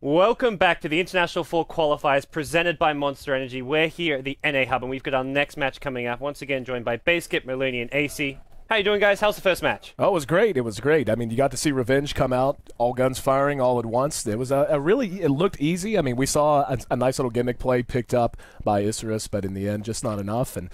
Welcome back to the International 4 Qualifiers presented by Monster Energy. We're here at the NA Hub and we've got our next match coming up. Once again joined by Baseskip, Merlini and AC. How you doing, guys? How's the first match? Oh, it was great. It was great. I mean, you got to see Revenge come out, all guns firing all at once. It was a really, it looked easy. I mean, we saw a nice little gimmick play picked up by Isurus, but in the end, just not enough. And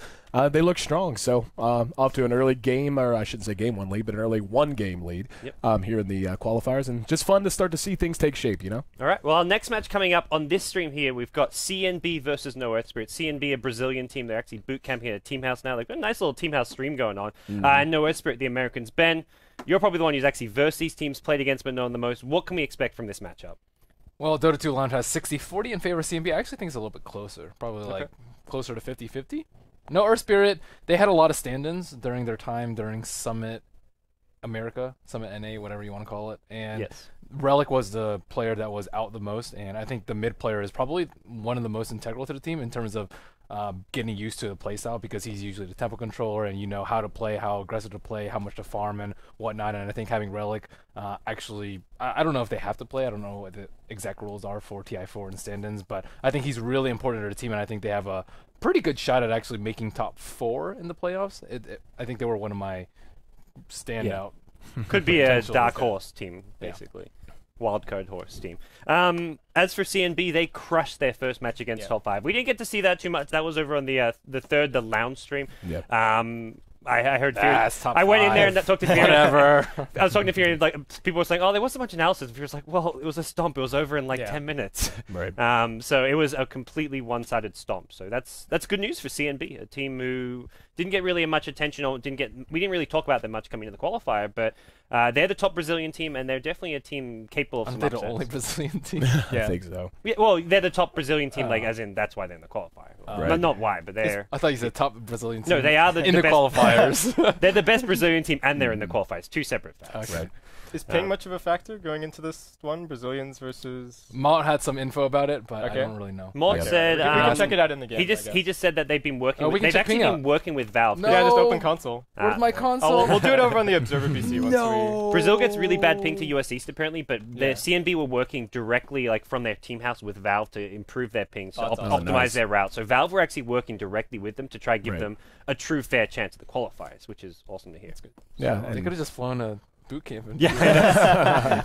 they look strong. So off to an early game, or I shouldn't say game one lead, but an early one-game lead here in the qualifiers. And just fun to start to see things take shape, you know? All right. Well, our next match coming up on this stream here, we've got CNB versus No Earthspirit. CNB, a Brazilian team. They're actually boot camping at a team house now. They've got a nice little team house stream going on. And No Earthspirit, the Americans. Ben, you're probably the one who's actually versed these teams, played against but known the most. What can we expect from this matchup? Well, Dota 2 Lounge has 60-40 in favor of CNB. I actually think it's a little bit closer. Probably like closer to 50-50. No Earthspirit, they had a lot of stand-ins during their time during Summit America, Summit NA, whatever you want to call it. And Relic was the player that was out the most, and I think the mid player is probably one of the most integral to the team in terms of getting used to the playstyle, because he's usually the tempo controller and you know how to play, how aggressive to play, how much to farm and whatnot. And I think having Relic actually, I don't know if they have to play, I don't know what the exact rules are for TI4 and stand-ins, but I think he's really important to the team, and I think they have a pretty good shot at actually making top 4 in the playoffs. I think they were one of my standout. Could be a dark horse team, basically. Wildcard horse team. As for CNB, they crushed their first match against Top 5. We didn't get to see that too much. That was over on the lounge stream. I heard Fury. I went in there and talked to Fury. Whatever. I was talking to Fury, and like people were saying, "Oh, there wasn't much analysis." And Fury was like, "Well, it was a stomp. It was over in like 10 minutes." Right. So it was a completely one-sided stomp. So that's good news for CNB, a team who didn't get really much attention, or we didn't really talk about them much coming into the qualifier. But they're the top Brazilian team, and they're definitely a team capable of some upsets. They're the only Brazilian team. I think so. Yeah, well, they're the top Brazilian team, like as in that's why they're in the qualifier. Right. Not why, but they're. I thought you said top Brazilian team. No, they are in the best qualifiers. They're the best Brazilian team, and they're in the qualifiers. Two separate facts. Right. Is ping much of a factor going into this one? Brazilians versus... Mott had some info about it, but I don't really know. Mott said... we can check it out in the game, He just said that they've been working with... They've actually been working with Valve. No. Yeah, just open console. Where's my console? Oh, we'll do it over on the Observer PC once we... Brazil gets really bad ping to US East, apparently, but the CNB were working directly from their team house with Valve to improve their ping, to optimize their route. So Valve were actually working directly with them to try to give them a true fair chance at the qualifiers, which is awesome to hear. That's good. Yeah, they could have just flown a boot camp. You have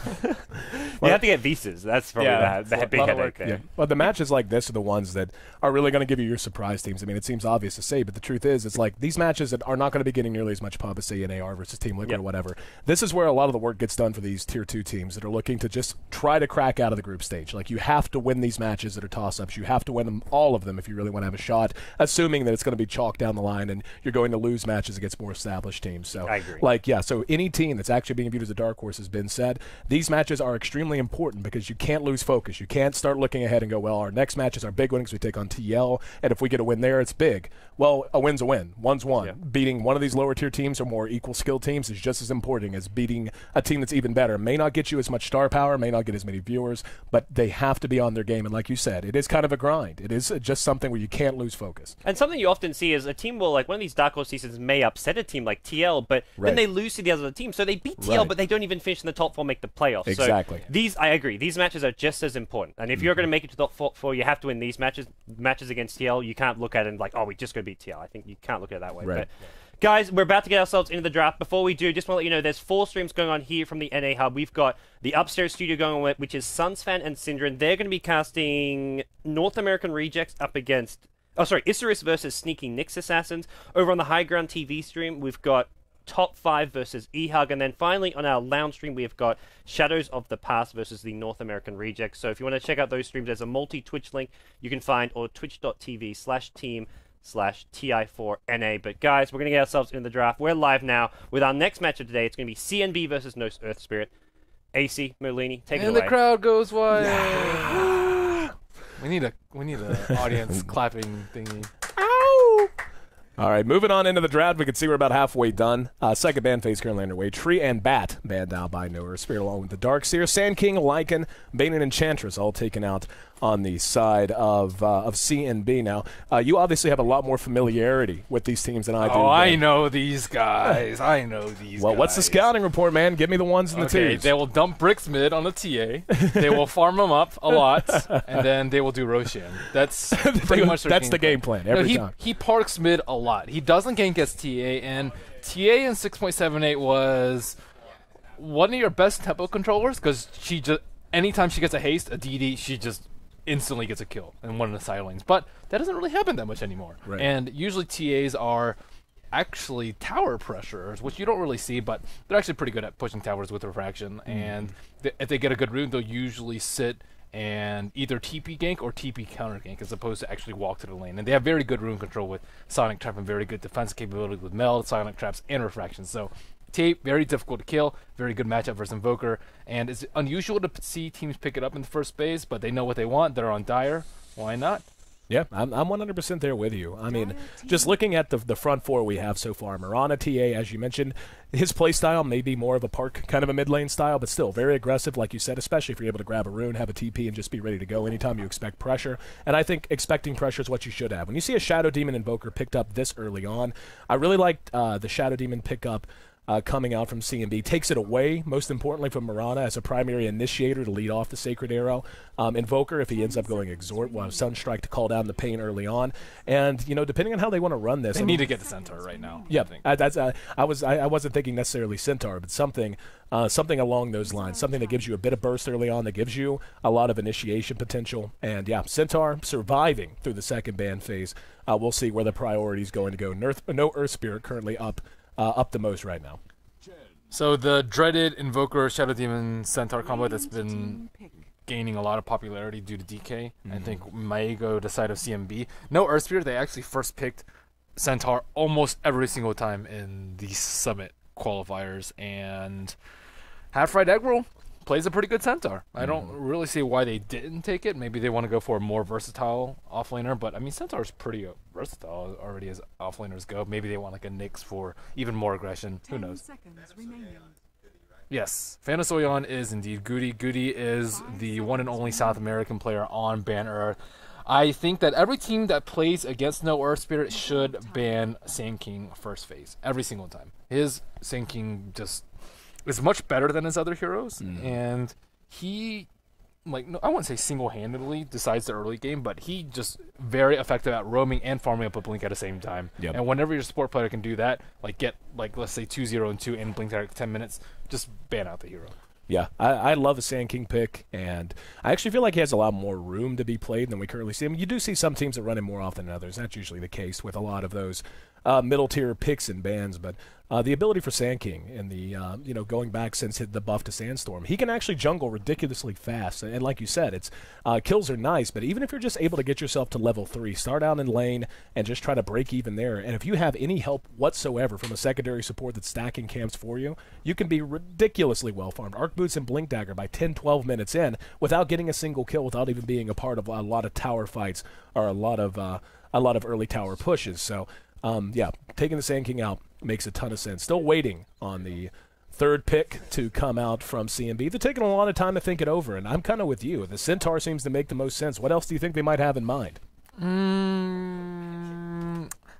to get visas. That's probably the big headache there. Yeah. Well, the matches like this are the ones that are really going to give you your surprise teams. I mean, it seems obvious to say, but the truth is, it's like these matches that are not going to be getting nearly as much pub as, say, an AR versus Team Liquid or whatever. This is where a lot of the work gets done for these Tier 2 teams that are looking to just try to crack out of the group stage. Like, you have to win these matches that are toss-ups. You have to win them, all of them, if you really want to have a shot, assuming that it's going to be chalk down the line and you're going to lose matches against more established teams. So, I agree. So any team that's actually being viewed as a dark horse has been said, these matches are extremely important because you can't lose focus. You can't start looking ahead and go, well, our next match is our big one because we take on TL, and if we get a win there, it's big. Well, a win's a win. One's one. Yeah. Beating one of these lower tier teams or more equal skill teams is just as important as beating a team that's even better. May not get you as much star power, may not get as many viewers, but they have to be on their game. And like you said, it is kind of a grind. It is just something where you can't lose focus. And something you often see is a team will, like one of these dark horse seasons may upset a team like TL, but then they lose to the other team. So they beat TL, but they don't even finish in the top 4, make the playoffs. Exactly. So I agree. These matches are just as important. And if you're going to make it to the top 4, you have to win these matches. Matches against TL, you can't look at it and like, oh, we just go beat TL. I think you can't look at it that way. Right. But guys, we're about to get ourselves into the draft. Before we do, just want to let you know there's 4 streams going on here from the NA Hub. We've got the upstairs studio going on, which is Sunsfan and Syndran. They're going to be casting North American Rejects up against... Oh, sorry, Isurus versus Sneaky Nyx Assassins. Over on the High Ground TV stream, we've got Top 5 versus E-Hug. And then finally, on our lounge stream, we've got Shadows of the Past versus the North American Rejects. So if you want to check out those streams, there's a multi-Twitch link you can find, or twitch.tv/team/TI4NA. But guys, we're going to get ourselves into the draft. We're live now with our next match of today. It's going to be CNB versus No Earthspirit. AC, Merlini, take it away. And the crowd goes wild. We need a audience clapping thingy. Ow! All right, moving on into the draft, we can see we're about halfway done. Second ban phase currently underway. Tree and Bat banned out by No Earthspirit along with the Darkseer. Sand King, Lycan, Bane, and Enchantress all taken out on the side of CNB now. You obviously have a lot more familiarity with these teams than I do. Oh, I know these guys. I know these guys. Well, what's the scouting report, man? Give me the ones and the twos. They will dump Bricks mid on the TA. They will farm them up a lot, and then they will do Roshan. That's pretty much their That's the game plan every time. He parks mid a lot. He doesn't gank against TA, and TA in 6.78 was one of your best tempo controllers because she just anytime she gets a haste, a DD, she just instantly gets a kill in one of the side lanes. But that doesn't really happen that much anymore. Right. And usually TAs are actually tower pressures, which you don't really see, but they're actually pretty good at pushing towers with refraction. And if they get a good rune, they'll usually sit and either TP gank or TP counter gank as opposed to actually walk to the lane. And they have very good rune control with Sonic Trap and very good defensive capability with Meld, Sonic Traps, and Refraction. So Tape, very difficult to kill, very good matchup versus Invoker, and it's unusual to see teams pick it up in the first phase, but they know what they want. They're on Dire. Why not? Yeah, I'm 100% there with you. I mean, just looking at the front four we have so far, Mirana, TA, as you mentioned, his play style may be more of a park, kind of a mid lane style, but still very aggressive, like you said, especially if you're able to grab a rune, have a TP, and just be ready to go anytime you expect pressure. And I think expecting pressure is what you should have. When you see a Shadow Demon Invoker picked up this early on, I really liked the Shadow Demon pickup coming out from CNB. Takes it away, most importantly, from Mirana as a primary initiator to lead off the Sacred Arrow. Invoker, if he ends up going Exhort, will have Sunstrike to call down the pain early on. And, you know, depending on how they want to run this. They need to get the Centaur right now. Yeah, I wasn't thinking necessarily Centaur, but something along those lines. Something that gives you a bit of burst early on, that gives you a lot of initiation potential. And, yeah, Centaur surviving through the second ban phase. We'll see where the priority is going to go. No Earthspirit currently up the most right now. So the dreaded Invoker Shadow Demon Centaur combo that's been gaining a lot of popularity due to DK, I think may go to the side of CNB. No Earthspirit, they actually first picked Centaur almost every single time in the Summit qualifiers, and Half Right Eggroll plays a pretty good Centaur. I don't really see why they didn't take it. Maybe they want to go for a more versatile offlaner, but I mean Centaur's pretty versatile already as offlaners go. Maybe they want like a Nyx for even more aggression. Who knows? Yes, Phanosoyon is indeed Goody. Goody is the one and only South American player on Ban Earth. I think that every team that plays against No Earthspirit should ban Sand King first phase every single time. His Sand King just is much better than his other heroes, and he, like, no, I wouldn't say single-handedly decides the early game, but he just very effective at roaming and farming up a blink at the same time. Yep. And whenever your support player can do that, like get, like, let's say 2-0 and 2 and blink at 10 minutes, just ban out the hero. Yeah, I love the Sand King pick, and I actually feel like he has a lot more room to be played than we currently see him. You do see some teams that run him more often than others. That's usually the case with a lot of those middle-tier picks and bans, but the ability for Sand King and the, going back since the buff to Sandstorm, he can actually jungle ridiculously fast, and like you said, it's kills are nice, but even if you're just able to get yourself to level 3, start out in lane and just try to break even there, and if you have any help whatsoever from a secondary support that's stacking camps for you, you can be ridiculously well farmed. Arc Boots and Blink Dagger by 10-12 minutes in without getting a single kill, without even being a part of a lot of tower fights or a lot of early tower pushes. So yeah, taking the Sand King out makes a ton of sense. Still waiting on the third pick to come out from CNB. They're taking a lot of time to think it over, and I'm kind of with you. The Centaur seems to make the most sense. What else do you think they might have in mind?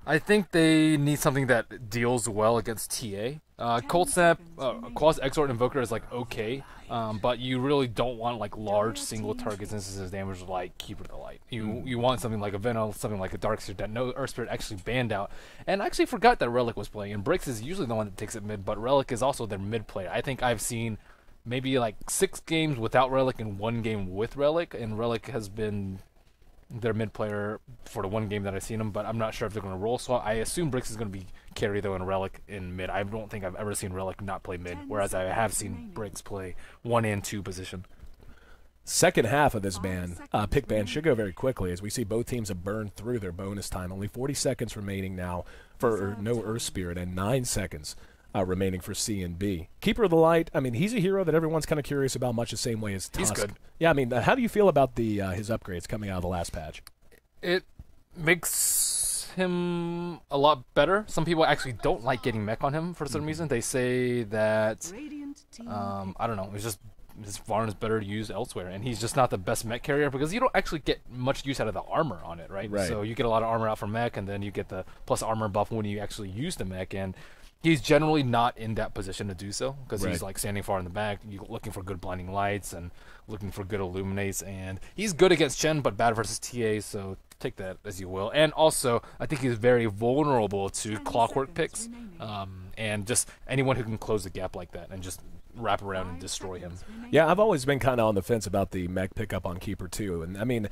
I think they need something that deals well against TA. Cold Snap, Quas Exort Invoker is like okay, but you really don't want like large single target instances damage like Keeper of the Light. You want something like a Venom, something like a Darkseer that no Earthspirit actually banned out. And I actually forgot that Relic was playing, and Bricks is usually the one that takes it mid, but Relic is also their mid player. I think I've seen maybe like 6 games without Relic and 1 game with Relic, and Relic has been their mid player for the 1 game that I've seen them, but I'm not sure if they're going to roll swap. I assume Bricks is going to be carry though in Relic in mid. I don't think I've ever seen Relic not play mid, whereas I have seen Bricks play 1 and 2 position. Second half of this pick ban should go very quickly as we see both teams have burned through their bonus time. Only 40 seconds remaining now for No Earthspirit and 9 seconds remaining for CNB. Keeper of the Light, I mean, he's a hero that everyone's kind of curious about much the same way as Tusk. He's good. Yeah, I mean, how do you feel about his upgrades coming out of the last patch? It makes him a lot better. Some people actually don't like getting mech on him for some reason. They say that, I don't know, it's just his Varn is better used elsewhere, and he's just not the best mech carrier because you don't actually get much use out of the armor on it, right? So you get a lot of armor out from mech, and then you get the plus armor buff when you actually use the mech, and he's generally not in that position to do so because he's like standing far in the back, looking for good blinding lights and looking for good illuminates, and he's good against Chen but bad versus TA, so take that as you will. And also, I think he's very vulnerable to clockwork picks, and just anyone who can close the gap like that and just wrap around and destroy him. Yeah, I've always been kind of on the fence about the mech pickup on Keeper too, and I mean,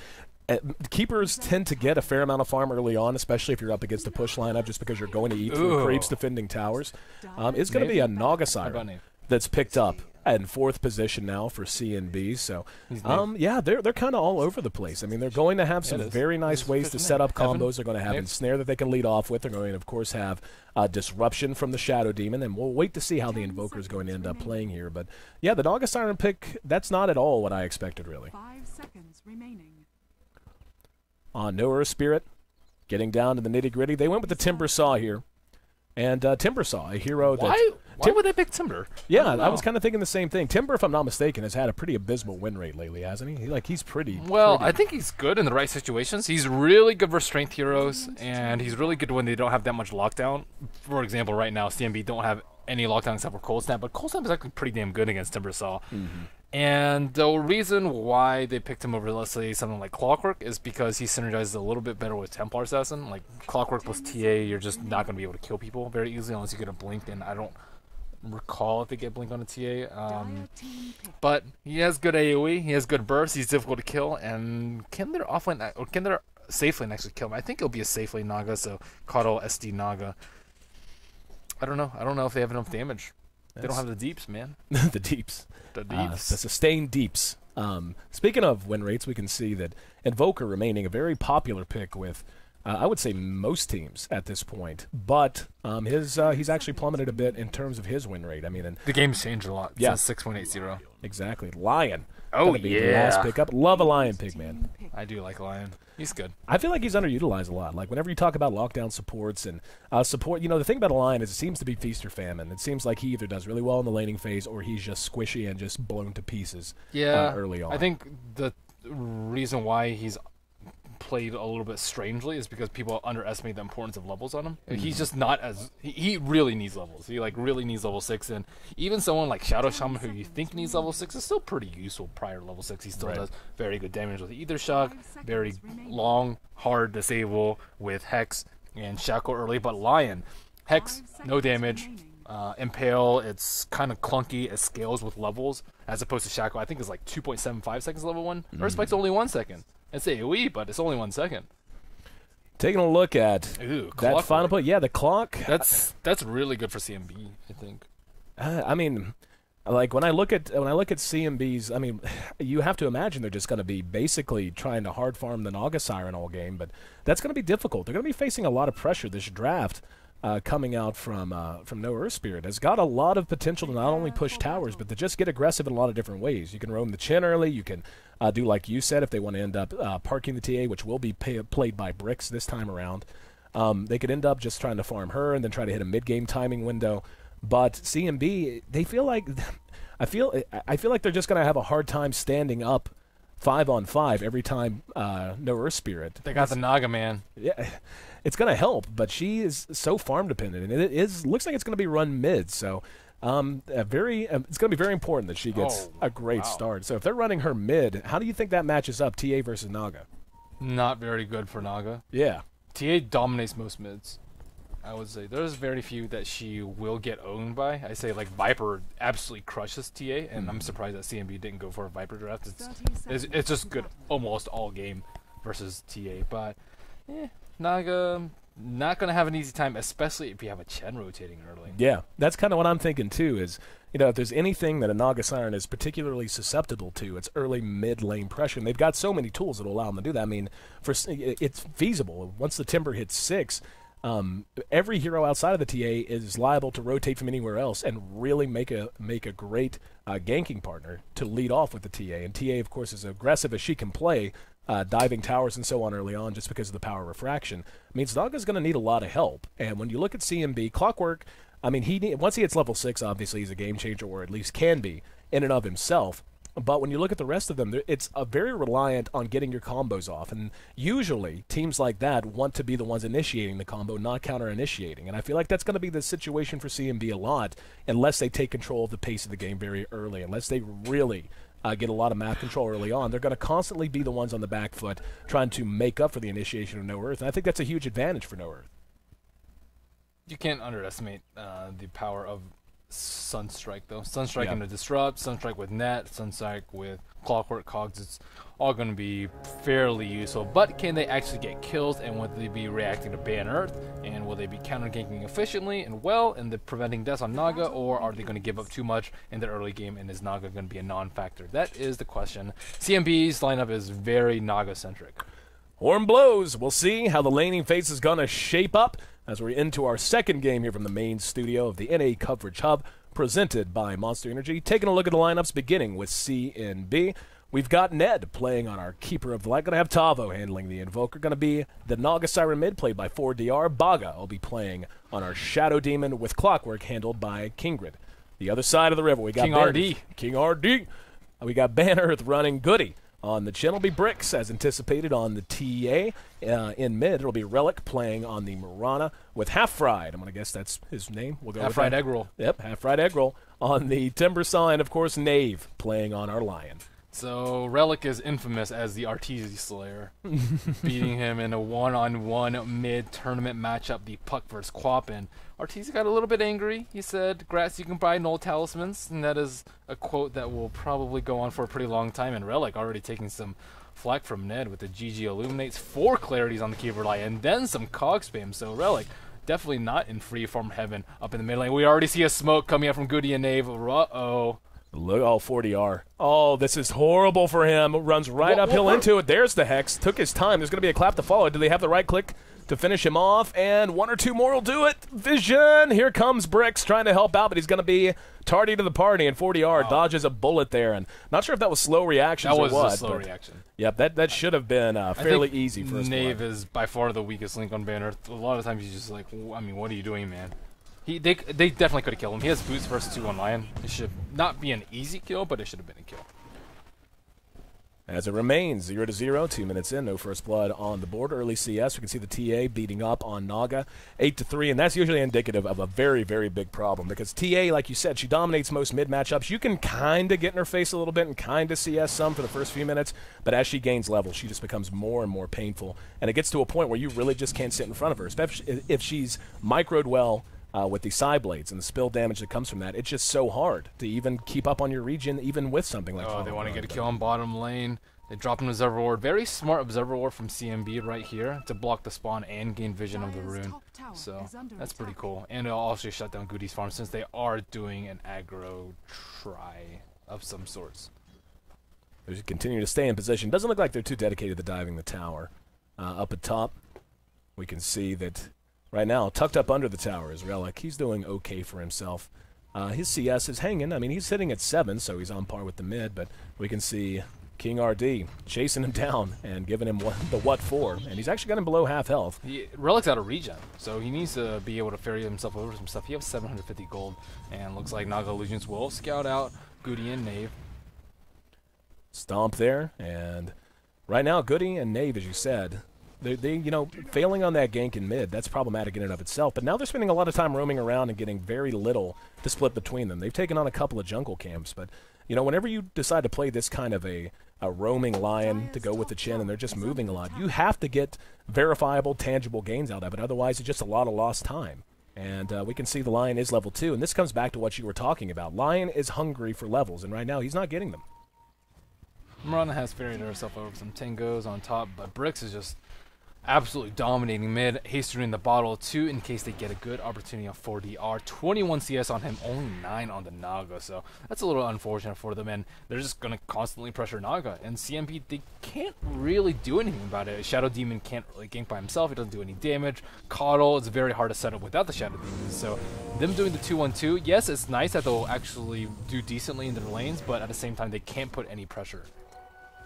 Keepers tend to get a fair amount of farm early on, especially if you're up against the push lineup, just because you're going to eat through creeps defending towers. It's going to be a Naga Siren that's picked up in 4th position now for CNB. So, yeah, they're kind of all over the place. I mean, they're going to have some very nice ways to set up combos. They're going to have Ensnare that they can lead off with. They're going to, of course, have Disruption from the Shadow Demon, and we'll wait to see how the Invoker is going to end up playing here. But, yeah, the Naga Siren pick, that's not at all what I expected, really. 5 seconds remaining. No Earthspirit, getting down to the nitty-gritty. They went with the Timber Saw here. And Timber Saw, a hero that... Why would they pick Timber? Yeah, I was kind of thinking the same thing. Timber, if I'm not mistaken, has had a pretty abysmal win rate lately, hasn't he? He's pretty... Well, I think he's good in the right situations. He's really good for strength heroes, and he's really good when they don't have that much lockdown. For example, right now, CNB don't have any lockdown except for Cold Snap, but Cold Snap is actually pretty damn good against Timber Saw. And the reason why they picked him over, let's say, something like Clockwork is because he synergizes a little bit better with Templar Assassin. Like, Clockwork plus TA, you're just not going to be able to kill people very easily unless you get a blink, and I don't recall if they get blink on a TA. But he has good AoE, he has good burst, he's difficult to kill, and can their offlane, or can their safe lane actually kill him? I think it'll be a safe lane Naga, so Caudal SD Naga. I don't know. I don't know if they have enough damage. They don't have the deeps, man. The deeps. The deeps. The sustained deeps. Speaking of win rates, we can see that Invoker remaining a very popular pick with, I would say, most teams at this point. But he's actually plummeted a bit in terms of his win rate. I mean, the game's changed a lot. Yeah. Since 6.80. Exactly. Lion. Oh, be the last pickup. Love a Lion pick, man. I do like Lion. He's good. I feel like he's underutilized a lot. Like, whenever you talk about lockdown supports and support, the thing about a Lion is it seems to be feast or famine. It seems like he either does really well in the laning phase or he's just squishy and just blown to pieces early on. I think the reason why he's played a little bit strangely is because people underestimate the importance of levels on him. He's just not as... He really needs levels. He, really needs level 6, and even someone like Shadow Shaman, who you think needs level 6, is still pretty useful prior to level 6. He still does very good damage with Ether Shock, very long, hard disable with Hex and Shackle early, but Lion, Hex, no damage. Impale, it's kind of clunky. It scales with levels, as opposed to Shackle. I think it's like 2.75 seconds level 1. Earthspike's only 1 second. It's AoE, but it's only 1 second. Taking a look at that final point. Yeah, the clock. That's really good for CNB, I think. I mean, like when I look at CNBs, I mean, you have to imagine they're just going to be basically trying to hard farm the Naga Siren all game, but that's going to be difficult. They're going to be facing a lot of pressure this draft. Coming out from No Earthspirit has got a lot of potential to not only push towers, but to just get aggressive in a lot of different ways. You can roam the chin early. You can do like you said if they want to end up parking the TA, which will be played by Bricks this time around. They could end up just trying to farm her and then try to hit a mid-game timing window. But CNB, they feel like I feel like they're just going to have a hard time standing up 5-on-5 every time No Earthspirit. They got the Naga, man. Yeah. It's going to help, but she is so farm dependent, and it looks like it's going to be run mid. So, it's going to be very important that she gets a great start. So, if they're running her mid, how do you think that matches up TA versus Naga? Not very good for Naga. Yeah, TA dominates most mids. I would say there's very few that she will get owned by. I say like Viper absolutely crushes TA, and I'm surprised that CNB didn't go for a Viper draft. It's just good almost all game versus TA, but Naga not going to have an easy time, especially if you have a Chen rotating early. Yeah, that's kind of what I'm thinking too is, if there's anything that a Naga Siren is particularly susceptible to, it's early mid-lane pressure. And they've got so many tools that will allow them to do that. I mean, it's feasible. Once the Timber hits 6, every hero outside of the TA is liable to rotate from anywhere else and really make a great ganking partner to lead off with the TA. And TA, of course, is aggressive as she can play. diving towers and so on early on just because of the power refraction, means Naga's going to need a lot of help. And when you look at CNB, Clockwork, I mean, once he hits level 6, obviously he's a game changer, or at least can be, in and of himself. But when you look at the rest of them, it's very reliant on getting your combos off. And usually, teams like that want to be the ones initiating the combo, not counter-initiating. And I feel like that's going to be the situation for CNB a lot, unless they take control of the pace of the game very early, unless they really get a lot of map control early on. They're going to constantly be the ones on the back foot trying to make up for the initiation of No Earth. And I think that's a huge advantage for No Earth. You can't underestimate the power of Sunstrike, though. Sunstrike into Disrupt, Sunstrike with Net, Sunstrike with Clockwork Cogs. It's all going to be fairly useful. But can they actually get kills, and will they be reacting to Ban Earth? And will they be counter-ganking efficiently and well, and preventing deaths on Naga? Or are they going to give up too much in the early game, and is Naga going to be a non-factor? That is the question. CNB's lineup is very Naga-centric. Horn blows. We'll see how the laning phase is going to shape up as we're into our second game here from the main studio of the NA Coverage Hub, presented by Monster Energy. Taking a look at the lineups, beginning with CNB. We've got Ned playing on our Keeper of the Light. Going to have Tavo handling the Invoker. Going to be the Naga Siren mid, played by 4DR. Baga will be playing on our Shadow Demon, with Clockwork handled by Kingrid. The other side of the river, we got King RD. We got Ban Earth running Goody. On the chin, it'll be Bricks, as anticipated on the TA. In mid, it'll be Relic playing on the Mirana with Half Fried. I'm going to guess that's his name. We'll go Half Fried Egg Roll. Yep, Half Fried Egg Roll. On the Timber Saw, and of course, Knave playing on our Lion. So Relic is infamous as the Arteezy Slayer, beating him in a one-on-one mid-tournament matchup, the Puck vs. Quappin. Arteezy got a little bit angry. He said, "Grats, you can buy null talismans," and that is a quote that will probably go on for a pretty long time. And Relic already taking some flack from Ned with the GG Illuminates, 4 clarities on the keyboard line, and then some cog spam. So Relic definitely not in free-form heaven up in the mid lane. We already see a smoke coming up from Goody and Knave. Uh-oh. Look, 40R. Oh, this is horrible for him. Runs right uphill into it. There's the Hex. Took his time. There's going to be a clap to follow. Do they have the right click to finish him off? And 1 or 2 more will do it. Vision. Here comes Bricks trying to help out, but he's going to be tardy to the party, and 40R dodges a bullet there. And not sure if that was slow reaction or what. That was a slow reaction. Yep, that should have been fairly easy for us. Knave is by far the weakest link on Ban Earth. A lot of times he's just like, I mean, what are you doing, man? They definitely could have killed him. He has boots versus 2 on Lion. It should not be an easy kill, but it should have been a kill. As it remains 0-0, 2 minutes in, no first blood on the board. Early CS, we can see the TA beating up on Naga 8-3, and that's usually indicative of a very, very big problem, because TA, like you said, she dominates most mid matchups. You can kind of get in her face a little bit and kind of CS some for the first few minutes, but as she gains level, she just becomes more and more painful, and it gets to a point where you really just can't sit in front of her, especially if she's microed well. With the side blades and the spill damage that comes from that, it's just so hard to even keep up on your region, even with something like that. Oh, they want to get a kill on bottom lane. They drop an Observer Ward. Very smart Observer Ward from CNB right here to block the spawn and gain vision of the rune. So that's pretty cool. And it'll also shut down Goody's farm, since they are doing an aggro try of some sorts. They just continue to stay in position. Doesn't look like they're too dedicated to diving the tower. Up at top, we can see that right now, tucked up under the tower is Relic. He's doing okay for himself. His CS is hanging. I mean, he's sitting at 7, so he's on par with the mid, but we can see King RD chasing him down and giving him the what for, and he's actually got him below half health. Relic's out of regen, so he needs to be able to ferry himself over some stuff. He has 750 gold, and looks like Naga Illusions will scout out Goody and Knave. Stomp there, and right now, Goody and Knave, as you said, They, you know, failing on that gank in mid, that's problematic in and of itself. But now they're spending a lot of time roaming around and getting very little to split between them. They've taken on a couple of jungle camps, but, you know, whenever you decide to play this kind of a roaming Lion to go with the chin and they're just moving a lot, you have to get verifiable, tangible gains out of it. Otherwise, it's just a lot of lost time. And we can see the Lion is level 2, and this comes back to what you were talking about. Lion is hungry for levels, and right now he's not getting them. Mirana has ferried herself over some Tangos on top, but Bricks is just absolutely dominating mid, hastening the bottle too in case they get a good opportunity on 4DR. 21 CS on him, only 9 on the Naga, so that's a little unfortunate for them, and they're just going to constantly pressure Naga. And CNB, they can't really do anything about it. Shadow Demon can't really gank by himself, he doesn't do any damage. Coddle, it's very hard to set up without the Shadow Demon, so them doing the 2-1-2, yes, it's nice that they'll actually do decently in their lanes, but at the same time, they can't put any pressure.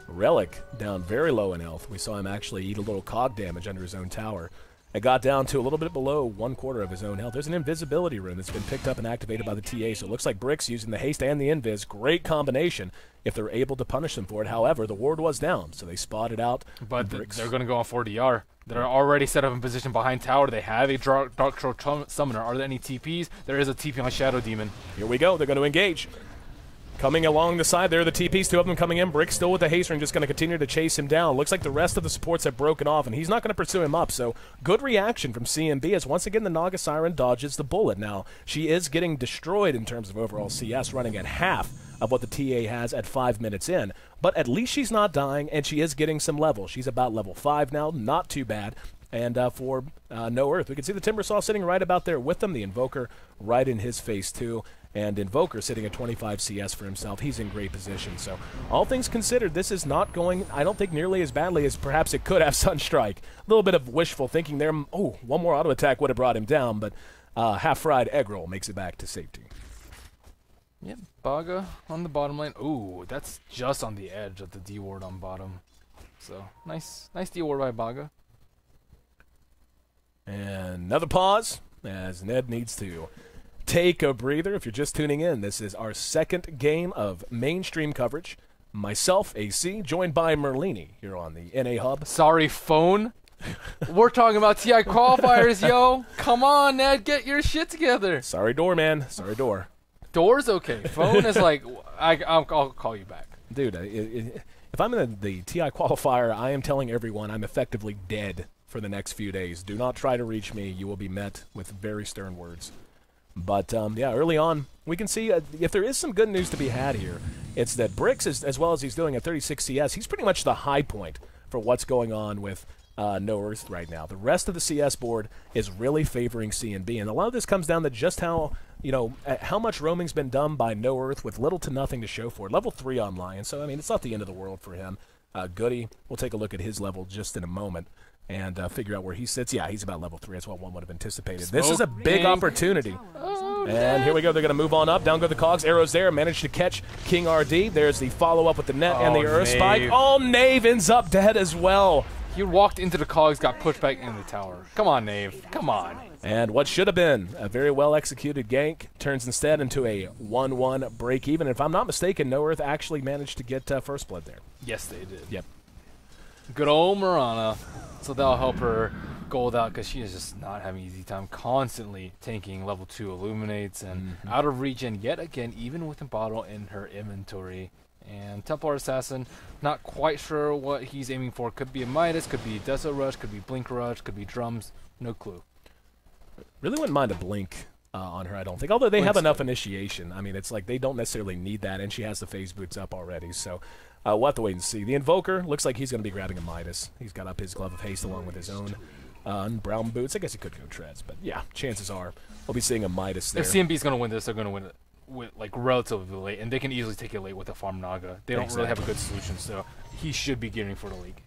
Relic down very low in health. We saw him actually eat a little cog damage under his own tower. It got down to a little bit below 1/4 of his own health. There's an invisibility rune that's been picked up and activated by the TA, so it looks like Brick's using the haste and the invis. Great combination if they're able to punish them for it. However, the ward was down, so they spotted out. But they're going to go on 4DR. They're already set up in position behind tower. They have a Dark Troll Summoner. Are there any TPs? There is a TP on Shadow Demon. Here we go. They're going to engage. Coming along the side there are the TPs, 2 of them coming in. Brick still with the haste ring, just going to continue to chase him down. Looks like the rest of the supports have broken off, and he's not going to pursue him up. So good reaction from CNB as once again the Naga Siren dodges the bullet. Now, she is getting destroyed in terms of overall CS, running at half of what the TA has at 5 minutes in. But at least she's not dying, and she is getting some level. She's about level 5 now, not too bad. And for No Earth, we can see the Timbersaw sitting right about there with them. The Invoker right in his face, too. And Invoker sitting at 25 CS for himself. He's in great position. So all things considered, this is not going, I don't think, nearly as badly as perhaps it could have Sunstrike. A little bit of wishful thinking there. Oh, one more auto attack would have brought him down, but half-fried egg roll makes it back to safety. Yep, Baga on the bottom lane. Ooh, that's just on the edge of the D ward on bottom. So nice D ward by Baga. And another pause as Ned needs to take a breather. If you're just tuning in, this is our second game of mainstream coverage. Myself, AC, joined by Merlini here on the NA Hub. Sorry, phone. We're talking about TI qualifiers, yo. Come on, Ned, get your shit together. Sorry, door, man. Sorry, door. Door's okay. Phone is like, I'll call you back. Dude, if I'm in the TI qualifier, I am telling everyone I'm effectively dead for the next few days. Do not try to reach me. You will be met with very stern words. But, yeah, early on, we can see if there is some good news to be had here, it's that Bricks, as well as he's doing at 36 CS, he's pretty much the high point for what's going on with No Earth right now. The rest of the CS board is really favoring CNB, and a lot of this comes down to just how, how much roaming's been done by No Earth with little to nothing to show for it. Level 3 on Lion, so, I mean, it's not the end of the world for him. Goody, we'll take a look at his level just in a moment and figure out where he sits. Yeah, he's about level 3. That's what one would have anticipated. This is a big opportunity. And here we go. They're going to move on up. Down go the cogs. Arrows there. Managed to catch King RD. There's the follow-up with the net and the Earth Spike. Oh, Knave ends up dead as well. He walked into the cogs, got pushed back in the tower. Come on, Knave. Come on. And what should have been a very well-executed gank turns instead into a 1-1 break-even. If I'm not mistaken, No Earth actually managed to get first blood there. Yes, they did. Yep. Good old Marana. So that'll help her gold out because she is just not having easy time constantly tanking level 2 illuminates and out of regen yet again, even with a bottle in her inventory. And Templar Assassin, not quite sure what he's aiming for. Could be a Midas, could be Deso Rush, could be Blink Rush, could be drums. No clue. Really wouldn't mind a Blink on her, I don't think. Although they have enough initiation. I mean, it's like they don't necessarily need that, and she has the phase boots up already. So we'll have to wait and see. The Invoker looks like he's going to be grabbing a Midas. He's got up his Glove of Haste along with his own brown boots. I guess he could go treads, but yeah, chances are we'll be seeing a Midas there. If CNB's going to win this, they're going to win it with like relatively late, and they can easily take it late with a farm Naga. They don't really have a good solution, so he should be gearing for the league.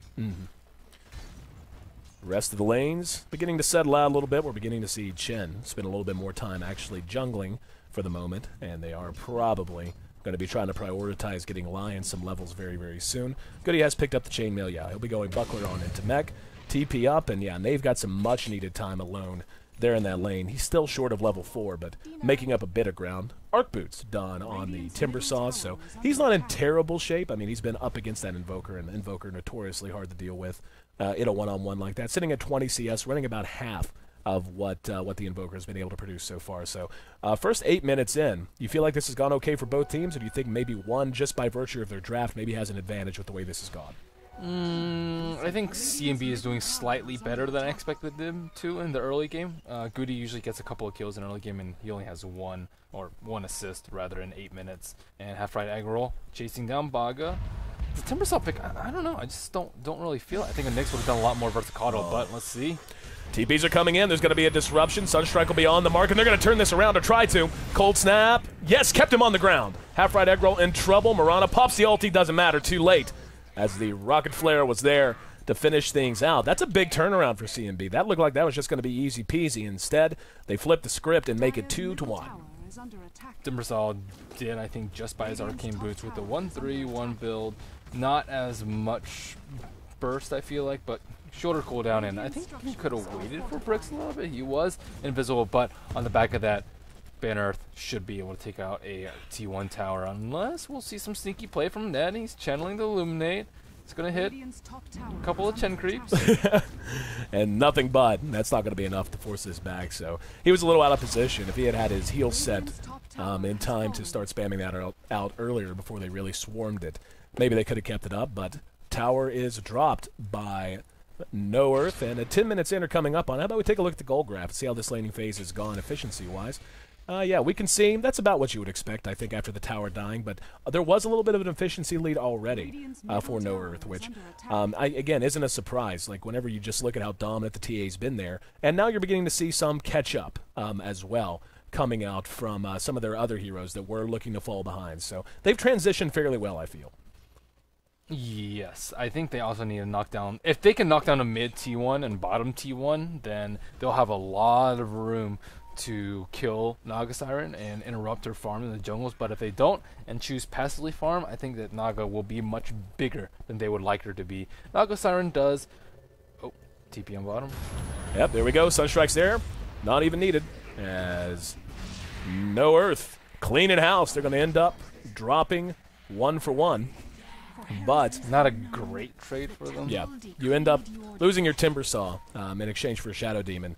Rest of the lanes beginning to settle out a little bit. We're beginning to see Chen spend a little bit more time actually jungling for the moment, and they are probably going to be trying to prioritize getting Lion some levels very, very soon. Goody has picked up the chainmail. Yeah, he'll be going Buckler on into mech, TP up, and yeah, they've got some much-needed time alone there in that lane. He's still short of level 4, but making up a bit of ground. Arc Boots done on the Timbersaw, so he's not in terrible shape. I mean, he's been up against that Invoker, and Invoker notoriously hard to deal with in a one-on-one like that. Sitting at 20 CS, running about half of what the Invoker has been able to produce so far. So first 8 minutes in, you feel like this has gone okay for both teams, or do you think maybe one, just by virtue of their draft, maybe has an advantage with the way this has gone? I think CNB is doing slightly better than I expected them to in the early game. Goody usually gets a couple of kills in early game, and he only has one assist rather in 8 minutes. And half right aggro chasing down Baga. The Timbersaw pick, I don't know. I just don't really feel it. I think the Knicks would have done a lot more verticado, but let's see. TPs are coming in. There's going to be a disruption. Sunstrike will be on the mark, and they're going to turn this around to try to. Cold snap. Yes, kept him on the ground. Half right egg roll in trouble. Marana pops the ulti. Doesn't matter. Too late, as the rocket flare was there to finish things out. That's a big turnaround for CNB. That looked like that was just going to be easy peasy. Instead, they flip the script and make it 2-1. Timbersaw did, I think, just by his arcane boots with the 1-3-1 build. Not as much burst, I feel like, but shorter cooldown, and I think he could have waited for Bricks a little bit. He was invisible, but on the back of that, Banner Earth should be able to take out a T1 tower, unless we'll see some sneaky play from Ned. He's channeling the Illuminate. He's going to hit a couple of Chen creeps. And nothing but. That's not going to be enough to force this back. So he was a little out of position. If he had had his heal set in time to start spamming that out earlier before they really swarmed it, maybe they could have kept it up. But tower is dropped by No Earth. And at 10 minutes in are coming up on. How about we take a look at the goal graph and see how this laning phase has gone efficiency-wise. Yeah, we can see that's about what you would expect, I think, after the tower dying. But there was a little bit of an efficiency lead already for No Earth, which, again, isn't a surprise. Like, whenever you just look at how dominant the TA's been there. And now you're beginning to see some catch-up as well coming out from some of their other heroes that were looking to fall behind. So they've transitioned fairly well, I feel. Yes, I think they also need to knock down... If they can knock down a mid T1 and bottom T1, then they'll have a lot of room to kill Naga Siren and interrupt her farm in the jungles, but if they don't and choose passively farm, I think that Naga will be much bigger than they would like her to be. Naga Siren does... Oh, TP on bottom. Yep, there we go. Sunstrike's there. Not even needed. As No Earth cleaning house. They're going to end up dropping 1 for 1. But not a great trade for them. Yeah, you end up losing your Timbersaw in exchange for a Shadow Demon,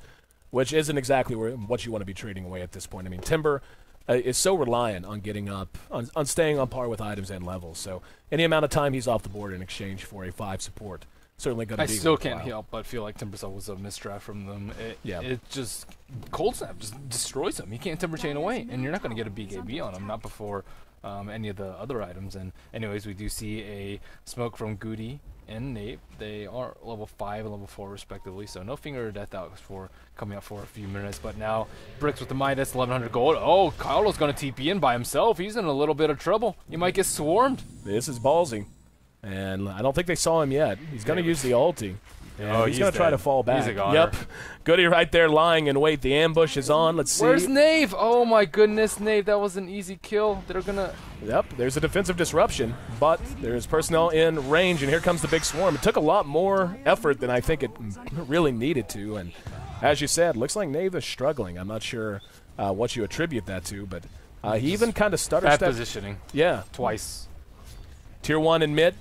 which isn't exactly what you want to be trading away at this point. I mean, Timber is so reliant on getting up, on staying on par with items and levels. So any amount of time he's off the board in exchange for a 5 support, certainly going to be. I still can't help but feel like Timbersaw was a misdraft from them. It just Cold Snap just destroys him. You can't Timber Chain away, and you're not going to get a BKB on him, not before any of the other items. And anyways, we do see a smoke from Goody and Nate. They are level 5 and level 4 respectively, so no Finger of Death out for coming up for a few minutes. But now Bricks with the Midas, 1100 gold. Oh, Kylo's going to TP in by himself. He's in a little bit of trouble. You might get swarmed. This is ballsy, and I don't think they saw him yet. He's going to use the ulti. Oh, he's going to try to fall back. He's a goner. Yep. Goody right there lying in wait. The ambush is on. Let's see. Where's Nave? Oh my goodness, Nave. That was an easy kill. They're going to... Yep, there's a defensive disruption, but there's personnel in range, and here comes the big swarm. It took a lot more effort than I think it really needed to, and as you said, looks like Nave is struggling. I'm not sure what you attribute that to, but he even kind of stuttered. Bad positioning. Yeah. Twice. Tier 1 in mid.